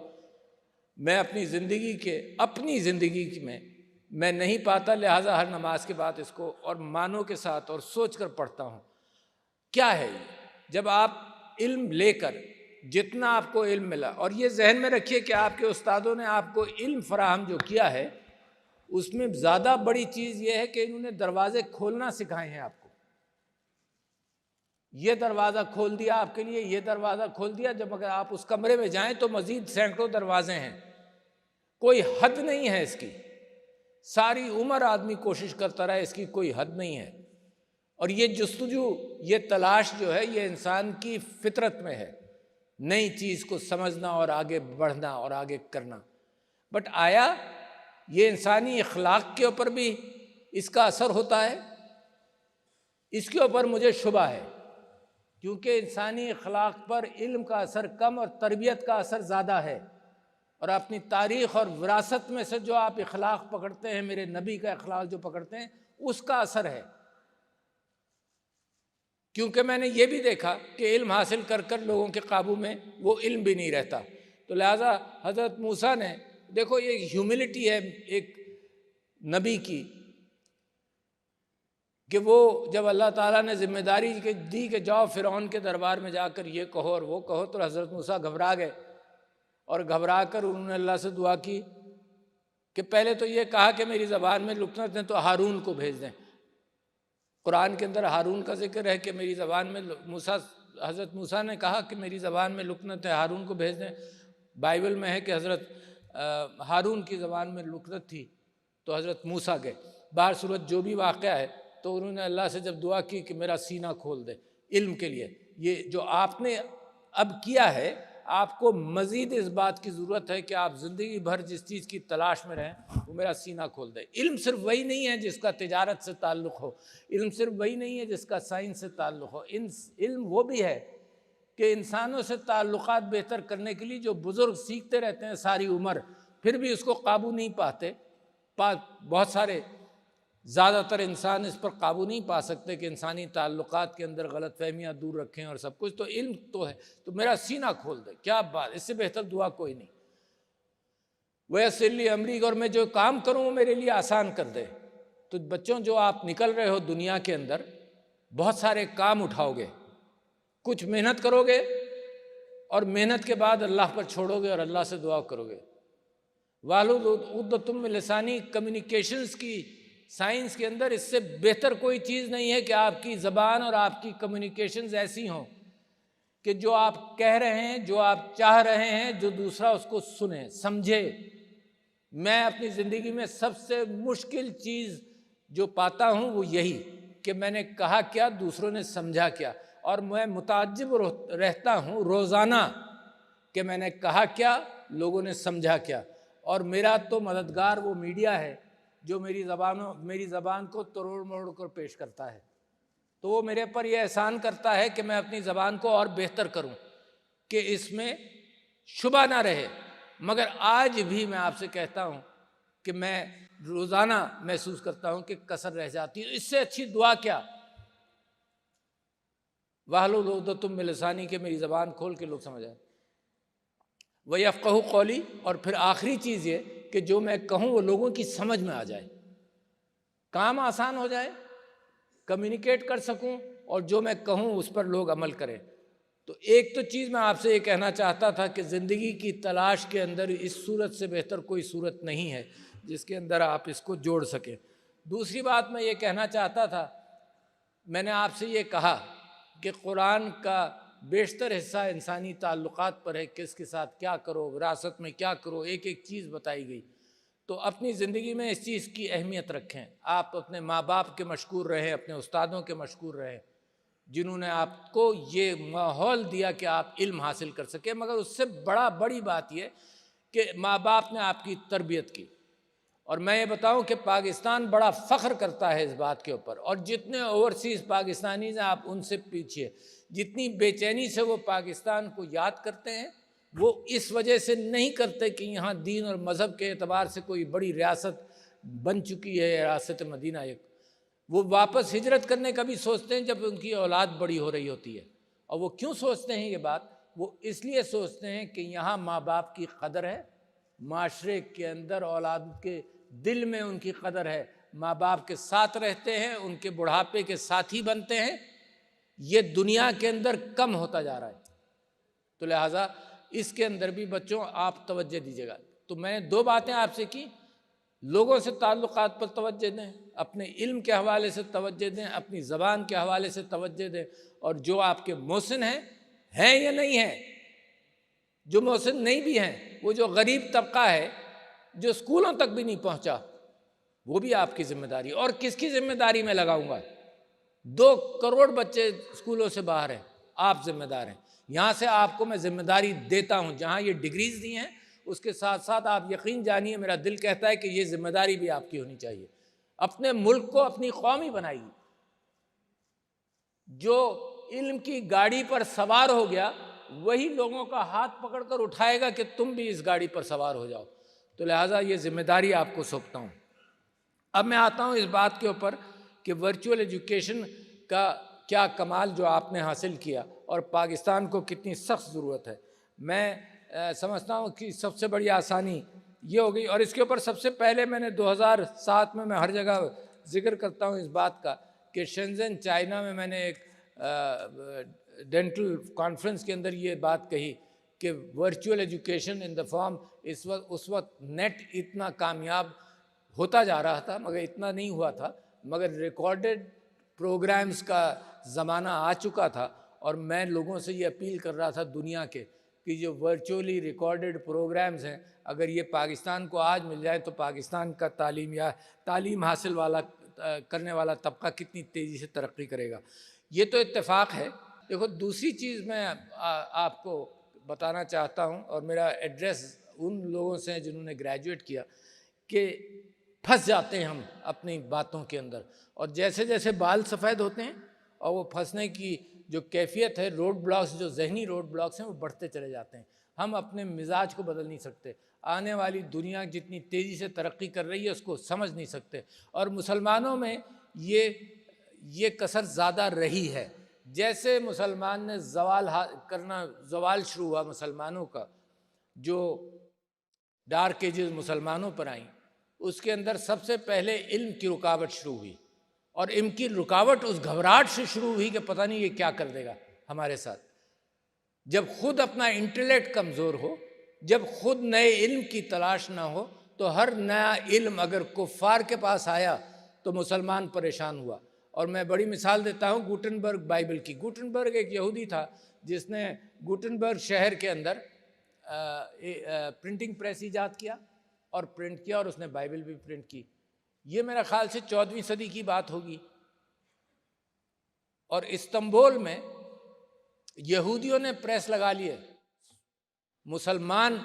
میں اپنی زندگی میں نہیں پاتا، لہٰذا ہر نماز کے بعد اس کو اور معنوں کے ساتھ اور سوچ کر پڑھتا ہوں۔ کیا ہے یہ؟ جب آپ علم لے کر جتنا آپ کو علم ملا، اور یہ ذہن میں رکھیے کہ آپ کے استادوں نے آپ کو علم فراہم جو کیا ہے اس میں زیادہ بڑی چیز یہ ہے کہ انہوں نے دروازے کھولنا سکھائے ہیں آپ کو۔ یہ دروازہ کھول دیا آپ کے لیے، یہ دروازہ کھول دیا، جب اگر آپ اس کمرے میں جائیں تو مزید سینکڑوں دروازے ہیں، کوئی حد نہیں ہے اس کی۔ ساری عمر آدمی کوشش کرتا رہا، اس کی کوئی حد نہیں ہے۔ اور یہ جستجو، یہ تلاش جو ہے یہ انسان کی فطرت میں ہے، نئی چیز کو سمجھنا اور آگے بڑھنا اور آگے کرنا۔ بٹ آیا یہ انسانی اخلاق کے اوپر بھی اس کا اثر ہوتا ہے؟ اس کے اوپر مجھے شبہ ہے، کیونکہ انسانی اخلاق پر علم کا اثر کم اور تربیت کا اثر زیادہ ہے۔ اور اپنی تاریخ اور وراثت میں سے جو آپ اخلاق پکڑتے ہیں، میرے نبی کا اخلاق جو پکڑتے ہیں، اس کا اثر ہے۔ کیونکہ میں نے یہ بھی دیکھا کہ علم حاصل کر کر لوگوں کے قابو میں وہ علم بھی نہیں رہتا۔ تو لہٰذا حضرت موسیٰ نے، دیکھو یہ ہیوملٹی ہے ایک نبی کی، کہ وہ جب اللہ تعالیٰ نے ذمہ داری دی کہ جاؤ فرعون کے دربار میں جا کر یہ کہو اور وہ کہو، تو حضرت موسیٰ گھبرا گئے، اور گھبرا کر انہوں نے اللہ سے دعا کی کہ پہلے تو یہ کہا کہ میری زبان میں لکنت ہے تو ہارون کو بھیج دیں۔ قرآن کے اندر ہارون کا ذکر ہے کہ میری زبان میں حضرت موسیٰ نے کہا کہ میری زبان میں لکنت ہے، ہارون کو بھیج دیں۔ بائبل میں ہے کہ حضرت ہارون کی زبان میں لکنت تھی تو حضرت موسیٰ گئے. بہر صورت جو بھی واقعہ ہے تو انہوں نے اللہ سے جب دعا کی کہ میرا سینہ کھول دے علم کے لیے. یہ جو آپ نے اب کیا ہے، آپ کو مزید اس بات کی ضرورت ہے کہ آپ زندگی بھر جس چیز کی تلاش میں رہیں وہ میرا سینہ کھول دے. علم صرف وہی نہیں ہے جس کا تجارت سے تعلق ہو، علم صرف وہی نہیں ہے جس کا سائنس سے تعلق ہو. علم وہ بھی ہے کہ انسانوں سے تعلقات بہتر کرنے کے لیے جو بزرگ سیکھتے رہتے ہیں ساری عمر پھر بھی اس کو قابو نہیں پاتے. بہت سارے زیادہ تر انسان اس پر قابو نہیں پا سکتے کہ انسانی تعلقات کے اندر غلط فہمیاں دور رکھیں اور سب کچھ. تو علم تو ہے، تو میرا سینہ کھول دے. کیا بات، اس سے بہتر دعا کوئی نہیں. وَيَسِّرْ لِي أَمْرِي، اور میں جو کام کروں وہ میرے لیے آسان کر دے. تو بچوں جو آپ نکل رہے ہو دنیا کے اندر بہت سارے کام اٹھاؤ گے، کچھ محنت کرو گے اور محنت کے بعد اللہ پر چھوڑو گے اور اللہ سے دعا کرو گے. وَعْلُمْ لِسَانِي، کمیونیکیشنز کی سائنس کے اندر اس سے بہتر کوئی چیز نہیں ہے کہ آپ کی زبان اور آپ کی کمیونیکیشنز ایسی ہوں کہ جو آپ کہہ رہے ہیں، جو آپ چاہ رہے ہیں، جو دوسرا اس کو سنے سمجھے. میں اپنی زندگی میں سب سے مشکل چیز جو پاتا ہوں وہ یہی کہ میں نے کہا کیا، دوسروں نے سمجھا کیا. اور میں متعجب رہتا ہوں روزانہ کہ میں نے کہا کیا، لوگوں نے سمجھا کیا. اور میرا تو مددگار وہ میڈیا ہے جو میری زبان کو تروڑ مروڑ کر پیش کرتا ہے. تو وہ میرے پر یہ احسان کرتا ہے کہ میں اپنی زبان کو اور بہتر کروں کہ اس میں شبہ نہ رہے. مگر آج بھی میں آپ سے کہتا ہوں کہ میں روزانہ محسوس کرتا ہوں کہ کسر رہ جاتی ہے. اس سے اچھی دعا کیا، وَاحْلُلْ عُقْدَةً مِّن لِّسَانِي، کہ میری زبان کھول کے لوگ سمجھ آئے. وَيَفْقَهُوا قَوْلِي، اور پھر آخری چیز یہ کہ جو میں کہوں وہ لوگوں کی سمجھ میں آ جائے، کام آسان ہو جائے، کمیونیکیٹ کر سکوں اور جو میں کہوں اس پر لوگ عمل کریں. تو ایک تو چیز میں آپ سے یہ کہنا چاہتا تھا کہ زندگی کی تلاش کے اندر اس صورت سے بہتر کوئی صورت نہیں ہے جس کے اندر آپ اس کو جوڑ سکیں. دوسری بات میں یہ کہنا چاہتا تھا، میں نے آپ سے یہ کہا کہ قرآن کا بیشتر حصہ انسانی تعلقات پر ہے، کس کے ساتھ کیا کرو، وراثت میں کیا کرو، ایک ایک چیز بتائی گئی. تو اپنی زندگی میں اس چیز کی اہمیت رکھیں. آپ اپنے ماں باپ کے مشکور رہیں، اپنے استادوں کے مشکور رہیں جنہوں نے آپ کو یہ ماحول دیا کہ آپ علم حاصل کر سکیں. مگر اس سے بڑی بات یہ کہ ماں باپ نے آپ کی تربیت کی. اور میں یہ بتاؤں کہ پاکستان بڑا فخر کرتا ہے اس بات کے اوپر، اور جتنے اوورسیز پاکستانیز ہیں آپ ان سے پیچھے، جتنی بے چینی سے وہ پاکستان کو یاد کرتے ہیں وہ اس وجہ سے نہیں کرتے کہ یہاں دین اور مذہب کے اعتبار سے کوئی بڑی ریاست بن چکی ہے، ریاست مدینہ. وہ واپس ہجرت کرنے کا بھی سوچتے ہیں جب ان کی اولاد بڑی ہو رہی ہوتی ہے. اور وہ کیوں سوچتے ہیں یہ بات؟ وہ اس لیے سوچتے ہیں کہ یہاں ماں باپ کی قدر ہے، معاشرے کے اندر اولاد کے دل میں ان کی قدر ہے، ماں باپ کے ساتھ رہتے ہیں، ان کے بڑھاپے کے ساتھی بنتے ہیں. یہ دنیا کے اندر کم ہوتا جا رہا ہے. تو لہٰذا اس کے اندر بھی بچوں آپ توجہ دیجیے گا. تو میں نے 2 باتیں آپ سے کی، لوگوں سے تعلقات پر توجہ دیں، اپنے علم کے حوالے سے توجہ دیں، اپنی زبان کے حوالے سے توجہ دیں. اور جو آپ کے محسن ہیں یا نہیں ہیں، جو محسن نہیں بھی ہیں، وہ جو غریب طبقہ ہے جو اسکولوں تک بھی نہیں پہنچا، وہ بھی آپ کی ذمہ داری. اور کس کی ذمہ داری میں لگاؤں گا؟ 2 کروڑ بچے اسکولوں سے باہر ہیں، آپ ذمہ دار ہیں. یہاں سے آپ کو میں ذمہ داری دیتا ہوں، جہاں یہ ڈگریز دی ہیں اس کے ساتھ ساتھ آپ یقین جانیے میرا دل کہتا ہے کہ یہ ذمہ داری بھی آپ کی ہونی چاہیے. اپنے ملک کو اپنی قوم ہی بنائیے. جو علم کی گاڑی پر سوار ہو گیا وہی لوگوں کا ہاتھ پکڑ کر اٹھائے گا کہ تم بھی اس گاڑی پر سوار ہو جاؤ. تو لہٰذا یہ ذمہ داری آپ کو سونپتا ہوں. اب میں آتا ہوں اس بات کے اوپر کہ ورچوئل ایجوکیشن کا کیا کمال جو آپ نے حاصل کیا اور پاکستان کو کتنی سخت ضرورت ہے. میں سمجھتا ہوں کہ سب سے بڑی آسانی یہ ہو گئی. اور اس کے اوپر سب سے پہلے میں نے 2007 میں ہر جگہ ذکر کرتا ہوں اس بات کا کہ شنزن چائنا میں نے ایک ڈینٹل کانفرنس کے اندر یہ بات کہی کہ virtual education in the form اس وقت نیٹ اتنا کامیاب ہوتا جا رہا تھا مگر اتنا نہیں ہوا تھا، مگر ریکارڈڈ پروگرامز کا زمانہ آ چکا تھا. اور میں لوگوں سے یہ اپیل کر رہا تھا دنیا کے کہ جو ورچولی ریکارڈڈ پروگرامز ہیں اگر یہ پاکستان کو آج مل جائے تو پاکستان کا تعلیم حاصل کرنے والا طبقہ کتنی تیزی سے ترقی کرے گا. یہ تو اتفاق ہے. دیکھو دوسری چیز میں آپ کو بتانا چاہتا ہوں، اور میرا ایڈریس ان لوگوں سے جنہوں نے گریجویٹ کیا، کہ پھنس جاتے ہیں ہم اپنی باتوں کے اندر، اور جیسے جیسے بال سفید ہوتے ہیں اور وہ پھنسنے کی جو کیفیت ہے، روڈ بلاکس، جو ذہنی روڈ بلاکس ہیں، وہ بڑھتے چلے جاتے ہیں. ہم اپنے مزاج کو بدل نہیں سکتے. آنے والی دنیا جتنی تیزی سے ترقی کر رہی ہے اس کو سمجھ نہیں سکتے، اور مسلمانوں میں یہ کثر زیادہ رہی ہے. جیسے مسلمان نے زوال شروع ہوا مسلمانوں کا، جو ڈارک ایجز مسلمانوں پر آئیں، اس کے اندر سب سے پہلے علم کی رکاوٹ شروع ہوئی، اور علم کی رکاوٹ اس گھبراہٹ سے شروع ہوئی کہ پتہ نہیں یہ کیا کر دے گا ہمارے ساتھ. جب خود اپنا انٹلیکٹ کمزور ہو، جب خود نئے علم کی تلاش نہ ہو، تو ہر نیا علم اگر کفار کے پاس آیا تو مسلمان پریشان ہوا. اور میں بڑی مثال دیتا ہوں گوٹنبرگ بائبل کی. گوٹنبرگ ایک یہودی تھا جس نے گوٹنبرگ شہر کے اندر پرنٹنگ پریس ایجاد کیا اور پرنٹ کیا، اور اس نے بائبل بھی پرنٹ کی. یہ میرا خیال سے 14ویں صدی کی بات ہوگی. اور استنبول میں یہودیوں نے پریس لگا لیے، مسلمان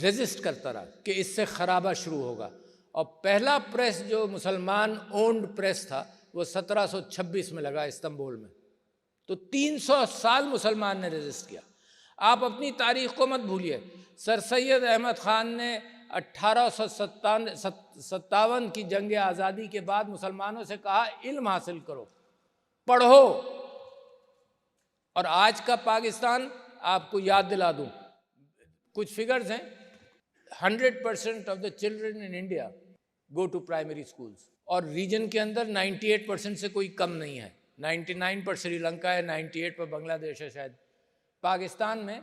ریزسٹ کرتا رہا کہ اس سے خرابہ شروع ہوگا. اور پہلا پریس جو مسلمان اونڈ پریس تھا وہ 1726 میں لگا استنبول میں. تو 300 سال مسلمان نے ریزسٹ کیا. آپ اپنی تاریخ کو مت بھولیے. سر سید احمد خان نے 1857 کی جنگ آزادی کے بعد مسلمانوں سے کہا علم حاصل کرو، پڑھو. اور آج کا پاکستان آپ کو یاد دلا دوں، کچھ فگرز ہیں. 100% of the children in India go to primary schools, اور ریجن کے اندر 98% سے کوئی کم نہیں ہے. 99 پر سری لنکا ہے، 98 پر بنگلہ دیش ہے شاید. پاکستان میں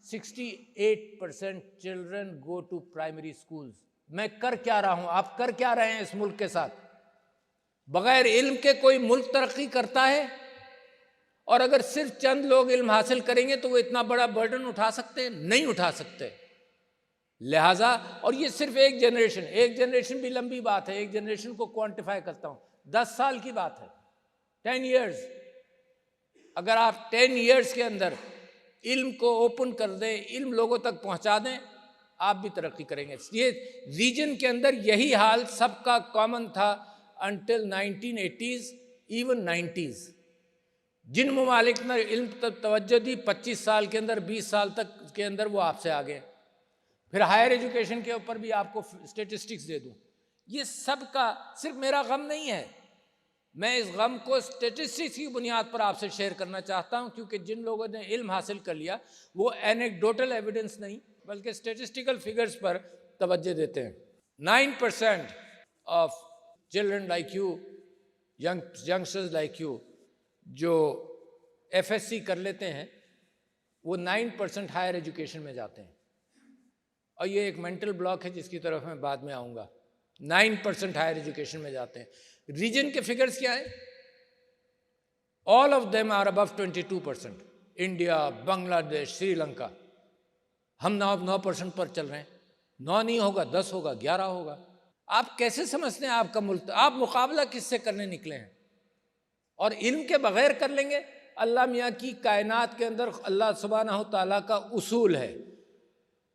68% children go to primary schools. میں کر کیا رہا ہوں، آپ کر کیا رہے ہیں اس ملک کے ساتھ؟ بغیر علم کے کوئی ملک ترقی کرتا ہے؟ اور اگر صرف چند لوگ علم حاصل کریں گے تو وہ اتنا بڑا برڈن اٹھا سکتے ہیں؟ نہیں اٹھا سکتے. لہٰذا، اور یہ صرف ایک جنریشن بھی لمبی بات ہے. ایک جنریشن کو کوانٹیفائی کرتا ہوں، 10 سال کی بات ہے، 10 ایئرز. اگر آپ 10 ایئرز کے اندر علم کو اوپن کر دیں، علم لوگوں تک پہنچا دیں، آپ بھی ترقی کریں گے. یہ ریجن کے اندر یہی حال سب کا کامن تھا انٹل 1980s ایون 90s. جن ممالک نے علم تک توجہ دی 25 سال کے اندر، 20 سال تک کے اندر وہ آپ سے آگے. پھر ہائر ایجوکیشن کے اوپر بھی آپ کو اسٹیٹسٹکس دے دوں. یہ سب کا صرف میرا غم نہیں ہے. میں اس غم کو اسٹیٹسٹکس کی بنیاد پر آپ سے شیئر کرنا چاہتا ہوں، کیونکہ جن لوگوں نے علم حاصل کر لیا وہ اینیکڈوٹل ایویڈنس نہیں بلکہ اسٹیٹسٹیکل فگرز پر توجہ دیتے ہیں. 9% of children like you, youngsters like you, جو FSC کر لیتے ہیں، وہ 9% ہائر ایجوکیشن میں جاتے ہیں. اور یہ ایک مینٹل بلاک ہے جس کی طرف میں بعد میں آؤں گا. 9% ہائر ایجوکیشن میں جاتے ہیں. ریجن کے فگرز کیا ہیں؟ All of them are about 22%. India, Bangladesh, Sri Lanka. ہم 9% پر چل رہے ہیں. 9 نہیں ہوگا، 10 ہوگا، 11 ہوگا. آپ کیسے سمجھتے ہیں آپ کا ملک؟ آپ مقابلہ کس سے کرنے نکلے ہیں؟ اور علم کے بغیر کر لیں گے؟ اللہ میاں کی کائنات کے اندر اللہ سبحانہ تعالیٰ کا اصول ہے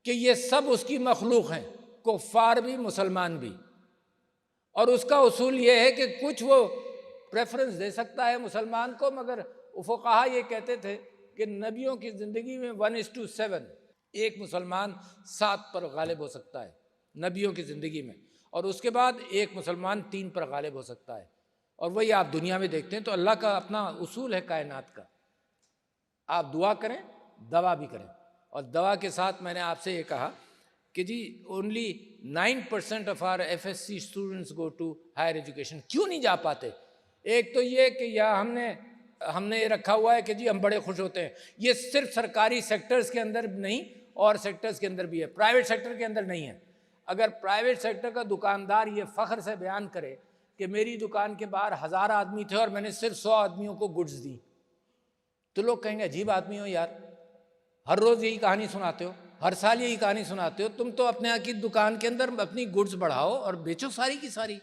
کہ یہ سب اس کی مخلوق ہیں، کفار بھی مسلمان بھی. اور اس کا اصول یہ ہے کہ کچھ وہ پریفرنس دے سکتا ہے مسلمان کو، مگر فقہا یہ کہتے تھے کہ نبیوں کی زندگی میں 1:7، ایک مسلمان 7 پر غالب ہو سکتا ہے نبیوں کی زندگی میں، اور اس کے بعد ایک مسلمان 3 پر غالب ہو سکتا ہے. اور وہی آپ دنیا میں دیکھتے ہیں. تو اللہ کا اپنا اصول ہے کائنات کا. آپ دعا کریں، دوا بھی کریں. اور دوا کے ساتھ میں نے آپ سے یہ کہا کہ جی only 9% of our FSC students go to higher education. کیوں نہیں جا پاتے؟ ایک تو یہ کہ یا ہم نے یہ رکھا ہوا ہے کہ جی ہم بڑے خوش ہوتے ہیں. یہ صرف سرکاری سیکٹرز کے اندر نہیں، اور سیکٹرز کے اندر بھی ہے، پرائیویٹ سیکٹر کے اندر نہیں ہے. اگر پرائیویٹ سیکٹر کا دکاندار یہ فخر سے بیان کرے کہ میری دکان کے باہر 1000 آدمی تھے اور میں نے صرف 100 آدمیوں کو گڈز دی، تو لوگ کہیں گے عجیب آدمی ہو یار. ہر روز یہی کہانی سناتے ہو، ہر سال یہی کہانی سناتے ہو. تم تو اپنے یہاں کی دکان کے اندر اپنی گڈز بڑھاؤ اور بیچو ساری کی ساری.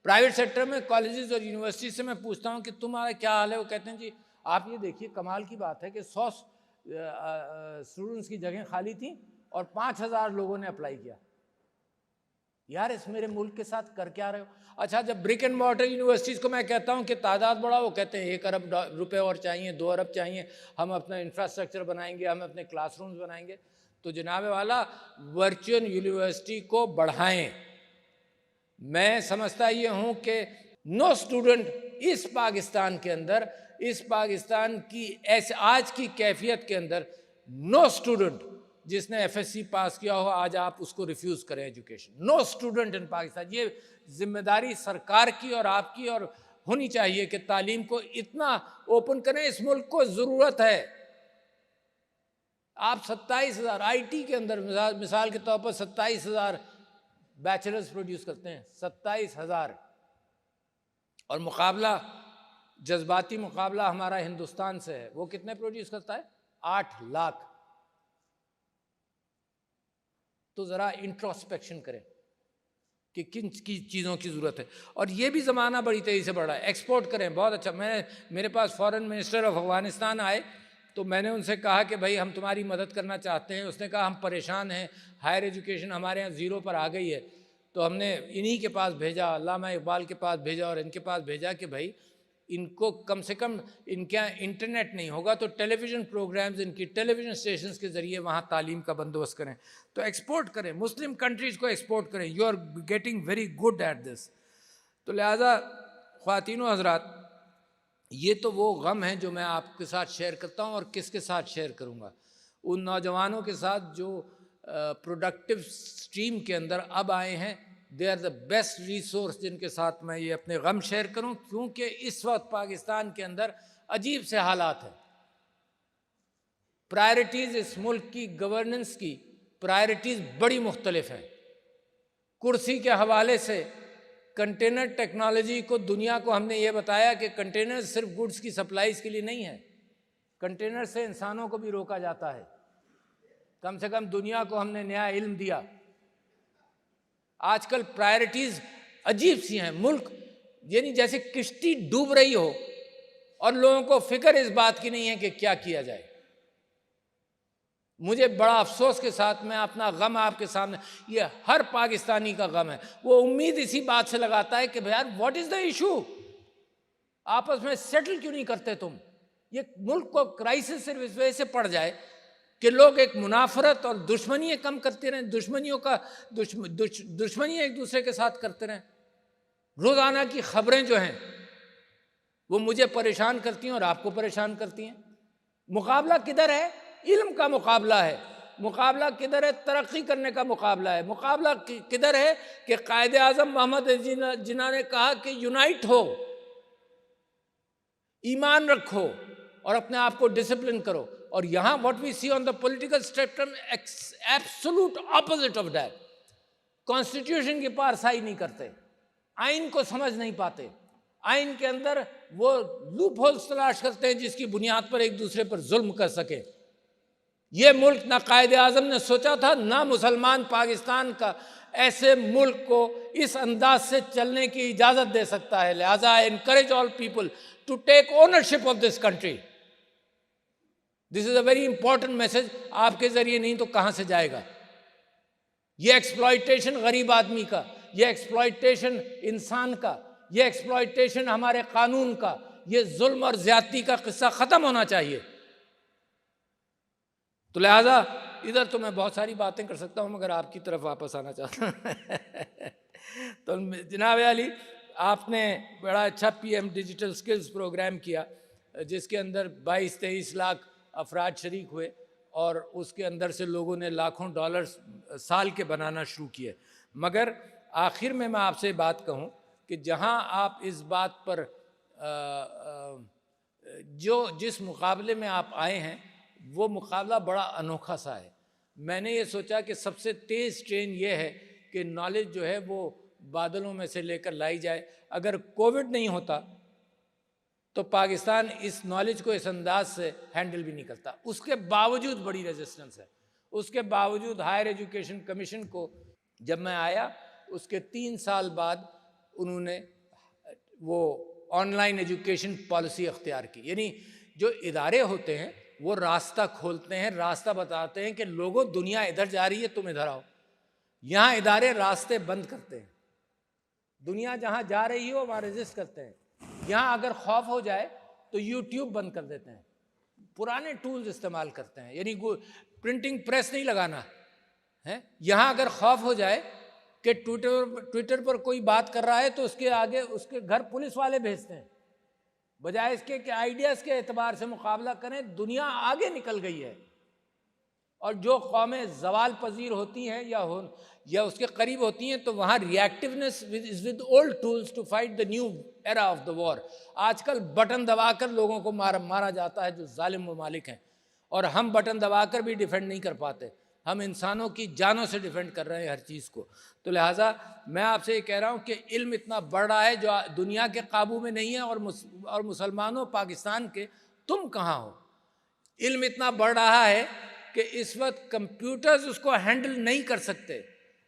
پرائیویٹ سیکٹر میں کالجز اور یونیورسٹی سے میں پوچھتا ہوں کہ تمہارا کیا حال ہے، وہ کہتے ہیں جی آپ یہ دیکھیے کمال کی بات ہے کہ 100 اسٹوڈنٹس کی جگہیں خالی تھیں اور 5000 لوگوں نے اپلائی کیا. یار اس میرے ملک کے ساتھ کر کیا رہے ہو؟ اچھا جب برک اینڈ مارٹر یونیورسٹیز کو میں کہتا ہوں کہ تعداد بڑھا، وہ کہتے ہیں 1 ارب روپے اور چاہیے، 2 ارب چاہیے، ہم اپنا انفراسٹرکچر بنائیں گے، ہم اپنے کلاس رومز بنائیں گے. تو جناب والا ورچوئل یونیورسٹی کو بڑھائیں. میں سمجھتا یہ ہوں کہ نو اسٹوڈنٹ اس پاکستان کے اندر، اس پاکستان کی ایسے آج کی کیفیت کے اندر نو اسٹوڈنٹ جس نے ایف ایس سی پاس کیا ہو آج آپ اس کو ریفیوز کریں education. No student in Pakistan. یہ ذمہ داری سرکار کی اور آپ کی اور ہونی چاہیے کہ تعلیم کو اتنا اوپن کریں. اس ملک کو ضرورت ہے. آپ 27,000 آئی ٹی کے اندر مثال کے طور پر 27,000 بیچلرز پروڈیوس کرتے ہیں، 27,000. اور مقابلہ، جذباتی مقابلہ ہمارا ہندوستان سے ہے، وہ کتنے پروڈیوس کرتا ہے؟ 8 لاکھ. تو ذرا انٹروسپیکشن کریں کہ کن کی چیزوں کی ضرورت ہے. اور یہ بھی زمانہ بڑی تیزی سے بڑھ رہا ہے. ایکسپورٹ کریں، بہت اچھا. میرے پاس فارن منسٹر آف افغانستان آئے تو میں نے ان سے کہا کہ بھائی ہم تمہاری مدد کرنا چاہتے ہیں. اس نے کہا ہم پریشان ہیں، ہائر ایجوکیشن ہمارے یہاں 0 پر آ گئی ہے. تو ہم نے انہی کے پاس بھیجا، علامہ اقبال کے پاس بھیجا اور ان کے پاس بھیجا کہ بھائی ان کو کم سے کم ان کے یہاں انٹرنیٹ نہیں ہوگا تو ٹیلی ویژن پروگرامز ان کی ٹیلی ویژن اسٹیشنز کے ذریعے وہاں تعلیم کا بندوبست کریں. تو ایکسپورٹ کریں، مسلم کنٹریز کو ایکسپورٹ کریں. You are getting very good at this. تو لہٰذا خواتین و حضرات، یہ تو وہ غم ہیں جو میں آپ کے ساتھ شیئر کرتا ہوں. اور کس کے ساتھ شیئر کروں گا؟ ان نوجوانوں کے ساتھ جو پروڈکٹیو اسٹریم کے اندر اب آئے ہیں. They are the best resource جن کے ساتھ میں یہ اپنے غم شیئر کروں، کیونکہ اس وقت پاکستان کے اندر عجیب سے حالات ہیں. پرائرٹیز اس ملک کی گورننس کی پرائرٹیز بڑی مختلف ہیں. کرسی کے حوالے سے کنٹینر ٹیکنالوجی کو دنیا کو ہم نے یہ بتایا کہ کنٹینر صرف گڈس کی سپلائیز کے لیے نہیں ہے، کنٹینر سے انسانوں کو بھی روکا جاتا ہے. کم سے کم دنیا کو ہم نے نیا علم دیا. آج کل پرائرٹیز عجیب سی ہیں. ملک یعنی جیسے کشتی ڈوب رہی ہو اور لوگوں کو فکر اس بات کی نہیں ہے کہ کیا کیا جائے. مجھے بڑا افسوس کے ساتھ میں اپنا غم آپ کے سامنے، یہ ہر پاکستانی کا غم ہے. وہ امید اسی بات سے لگاتا ہے کہ بھائی یار واٹ از دا ایشو، آپس میں سیٹل کیوں نہیں کرتے تم؟ یہ ملک کو کرائسس صرف اس وجہ سے پڑ جائے کہ لوگ ایک منافرت اور دشمنی کم کرتے رہیں، دشمنی ایک دوسرے کے ساتھ کرتے رہیں. روزانہ کی خبریں جو ہیں وہ مجھے پریشان کرتی ہیں اور آپ کو پریشان کرتی ہیں. مقابلہ کدھر ہے؟ علم کا مقابلہ ہے. مقابلہ کدھر ہے؟ ترقی کرنے کا مقابلہ ہے. مقابلہ کدھر ہے کہ قائد اعظم محمد جناح نے کہا کہ یونائٹ ہو، ایمان رکھو اور اپنے آپ کو ڈسپلن کرو. اور یہاں what we see on the political spectrum absolute opposite of that. Constitution کی پارسائی نہیں کرتے، آئین کو سمجھ نہیں پاتے، آئین کے اندر وہ لوپ ہولز تلاش کرتے ہیں جس کی بنیاد پر ایک دوسرے پر ظلم کر سکے. یہ ملک نہ قائد اعظم نے سوچا تھا، نہ مسلمان پاکستان کا ایسے ملک کو اس انداز سے چلنے کی اجازت دے سکتا ہے. لہٰذا I encourage all people to take ownership of this country. This is a very important message. آپ کے ذریعے نہیں تو کہاں سے جائے گا؟ یہ ایکسپلائٹیشن غریب آدمی کا، یہ ایکسپلائٹیشن انسان کا، یہ ایکسپلائٹیشن ہمارے قانون کا، یہ ظلم اور زیادتی کا قصہ ختم ہونا چاہیے. تو لہٰذا ادھر تو میں بہت ساری باتیں کر سکتا ہوں مگر آپ کی طرف واپس آنا چاہتا ہوں. تو جناب علی، آپ نے بڑا اچھا P M digital skills program کیا جس کے اندر 22-23 لاکھ افراد شریک ہوئے اور اس کے اندر سے لوگوں نے لاکھوں ڈالرز سال کے بنانا شروع کیے. مگر آخر میں آپ سے بات کہوں کہ جہاں آپ اس بات پر جس مقابلے میں آپ آئے ہیں وہ مقابلہ بڑا انوکھا سا ہے. میں نے یہ سوچا کہ سب سے تیز ٹرین یہ ہے کہ نالج جو ہے وہ بادلوں میں سے لے کر لائی جائے. اگر کووڈ نہیں ہوتا تو پاکستان اس نالج کو اس انداز سے ہینڈل بھی نہیں کرتا. اس کے باوجود بڑی ریزسٹنس ہے. اس کے باوجود ہائر ایجوکیشن کمیشن کو جب میں آیا اس کے 3 سال بعد انہوں نے وہ آن لائن ایجوکیشن پالیسی اختیار کی. یعنی جو ادارے ہوتے ہیں وہ راستہ کھولتے ہیں, راستہ بتاتے ہیں کہ لوگوں دنیا ادھر جا رہی ہے, تم ادھر آؤ. یہاں ادارے راستے بند کرتے ہیں. دنیا جہاں جا رہی ہو وہاں ریزسٹ کرتے ہیں. یہاں اگر خوف ہو جائے تو یوٹیوب بند کر دیتے ہیں, پرانے ٹولز استعمال کرتے ہیں. یعنی پرنٹنگ پریس نہیں لگانا ہے. یہاں اگر خوف ہو جائے کہ ٹویٹر پر کوئی بات کر رہا ہے تو اس کے آگے اس کے گھر پولیس والے بھیجتے ہیں, بجائے اس کے کہ آئیڈیاز کے اعتبار سے مقابلہ کریں. دنیا آگے نکل گئی ہے, اور جو قومیں زوال پذیر ہوتی ہیں یا اس کے قریب ہوتی ہیں تو وہاں reactiveness is with old tools to fight the new era of the war. آج کل بٹن دبا کر لوگوں کو مارا جاتا ہے جو ظالم ممالک ہیں, اور ہم بٹن دبا کر بھی ڈیفینڈ نہیں کر پاتے. ہم انسانوں کی جانوں سے ڈیفینڈ کر رہے ہیں ہر چیز کو. تو لہٰذا میں آپ سے یہ کہہ رہا ہوں کہ علم اتنا بڑھ رہا ہے جو دنیا کے قابو میں نہیں ہے, اور مسلمانوں پاکستان کے تم کہاں ہو. علم اتنا بڑھ رہا ہے کہ اس وقت کمپیوٹرز اس کو ہینڈل نہیں کر سکتے.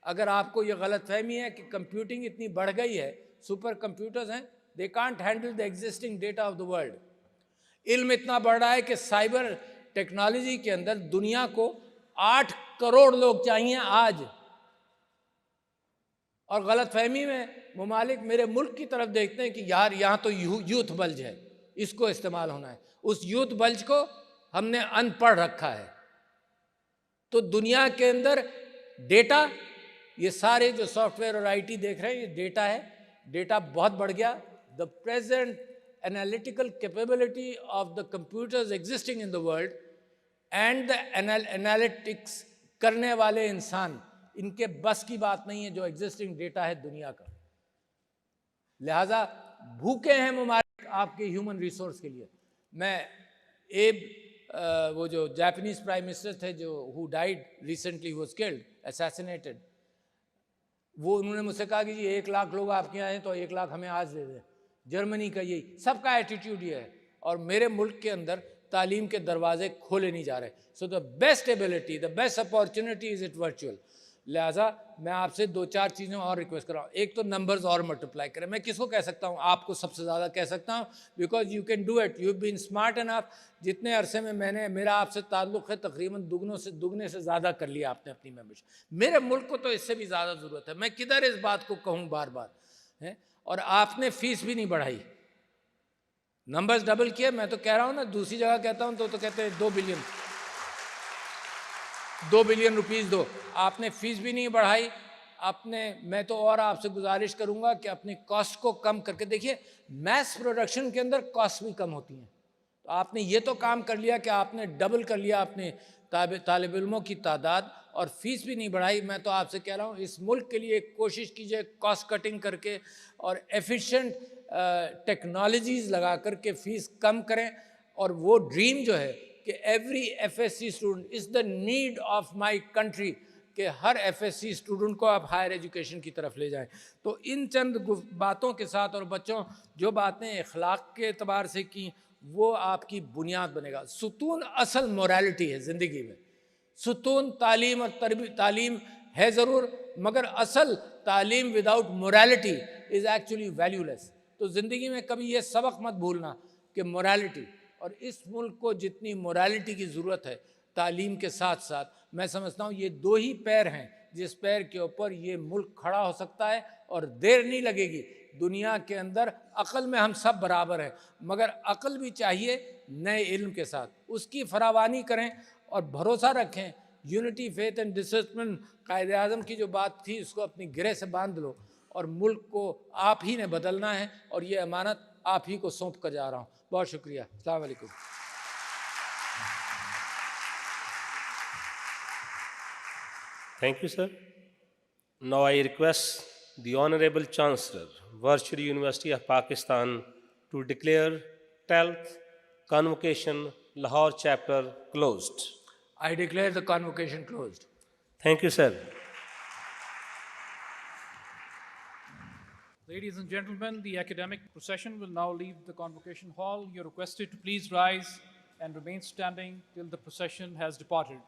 اگر آپ کو یہ غلط فہمی ہے کہ کمپیوٹنگ اتنی بڑھ گئی ہے, سپر کمپیوٹرز ہیں, they can't handle the existing data of the world. علم اتنا بڑھ رہا ہے کہ سائبر ٹیکنالوجی کے اندر دنیا کو 8 کروڑ لوگ چاہیے آج. اور غلط فہمی میں ممالک میرے ملک کی طرف دیکھتے ہیں کہ یار یہاں تو یوتھ بلج ہے, اس کو استعمال ہونا ہے. اس یوتھ بلج کو ہم نے ان پڑھ رکھا ہے. تو دنیا کے اندر ڈیٹا, یہ سارے جو سافٹ ویئر اور آئی ٹی دیکھ رہے ہیں یہ ڈیٹا ہے. ڈیٹا بہت بڑھ گیا. The present analytical capability of the computers existing in the world and the analytics کرنے والے انسان, ان کے بس کی بات نہیں ہے جو ایگزسٹنگ ڈیٹا ہے دنیا کا. لہٰذا بھوکے ہیں ممالک آپ کے ہیومن ریسورس کے لیے. میں وہ جو جاپنیز پرائم منسٹر تھے جو ہو died recently was killed assassinated, وہ انہوں نے مجھ سے کہا کہ جی 1 لاکھ لوگ آپ کے یہاں ہیں تو 1 لاکھ ہمیں آج دے دیں. جرمنی کا یہی سب کا ایٹیٹیوڈ یہ ہے, اور میرے ملک کے اندر تعلیم کے دروازے کھولے نہیں جا رہے. So the best ability, the best opportunity is it virtual. لہٰذا میں آپ سے 2-4 چیزیں اور ریکویسٹ کر رہا ہوں. ایک تو نمبرز اور ملٹیپلائی کریں. میں کس کو کہہ سکتا ہوں؟ آپ کو سب سے زیادہ کہہ سکتا ہوں, because you can do it. You been smart enough. جتنے عرصے میں نے میرا آپ سے تعلق ہے تقریباً دگنے سے زیادہ کر لیا آپ نے اپنی ممبرشپ. میرے ملک کو تو اس سے بھی زیادہ ضرورت ہے. میں کدھر اس بات کو کہوں بار بار, اور آپ نے فیس بھی نہیں بڑھائی, نمبرز ڈبل کیے. میں تو کہہ رہا ہوں نا, دوسری جگہ کہتا ہوں تو کہتے ہیں 2 بلین روپیز دو. آپ نے فیس بھی نہیں بڑھائی. میں تو اور آپ سے گزارش کروں گا کہ اپنی کاسٹ کو کم کر کے دیکھیے. میس پروڈکشن کے اندر کاسٹ بھی کم ہوتی ہیں. تو آپ نے یہ تو کام کر لیا کہ آپ نے ڈبل کر لیا اپنے طالب علموں کی تعداد, اور فیس بھی نہیں بڑھائی. میں تو آپ سے کہہ رہا ہوں اس ملک کے لیے کوشش کیجیے کاسٹ کٹنگ کر کے اور ایفیشینٹ ٹیکنالوجیز لگا کر کے فیس کم کریں. اور وہ ڈریم جو ہے کہ every F S C student is the need of my country, کہ ہر ایف ایس سی اسٹوڈنٹ کو آپ ہائر ایجوکیشن کی طرف لے جائیں. تو ان چند باتوں کے ساتھ, اور بچوں جو باتیں اخلاق کے اعتبار سے کی وہ آپ کی بنیاد بنے گا. ستون اصل مورالٹی ہے زندگی میں. ستون تعلیم اور تعلیم ہے ضرور, مگر اصل تعلیم without morality is actually valueless. تو زندگی میں کبھی یہ سبق مت بھولنا کہ مورالٹی, اور اس ملک کو جتنی مورالٹی کی ضرورت ہے تعلیم کے ساتھ ساتھ, میں سمجھتا ہوں یہ 2 ہی پیر ہیں جس پیر کے اوپر یہ ملک کھڑا ہو سکتا ہے, اور دیر نہیں لگے گی. دنیا کے اندر عقل میں ہم سب برابر ہیں, مگر عقل بھی چاہیے نئے علم کے ساتھ. اس کی فراوانی کریں اور بھروسہ رکھیں. Unity, faith and discipline Quaid Azam کی جو بات تھی اس کو اپنی گرہ سے باندھ لو, اور ملک کو آپ ہی نے بدلنا ہے, اور یہ امانت آپ ہی کو سونپ کر جا رہا ہوں. بہت شکریہ. السلام علیکم. Thank you, sir. Now I request the Honorable Chancellor, Virtual University of Pakistan, to declare 12th Convocation, Lahore chapter closed. I declare the convocation closed. Thank you, sir. Ladies and gentlemen, the academic procession will now leave the convocation hall. You're requested to please rise and remain standing till the procession has departed.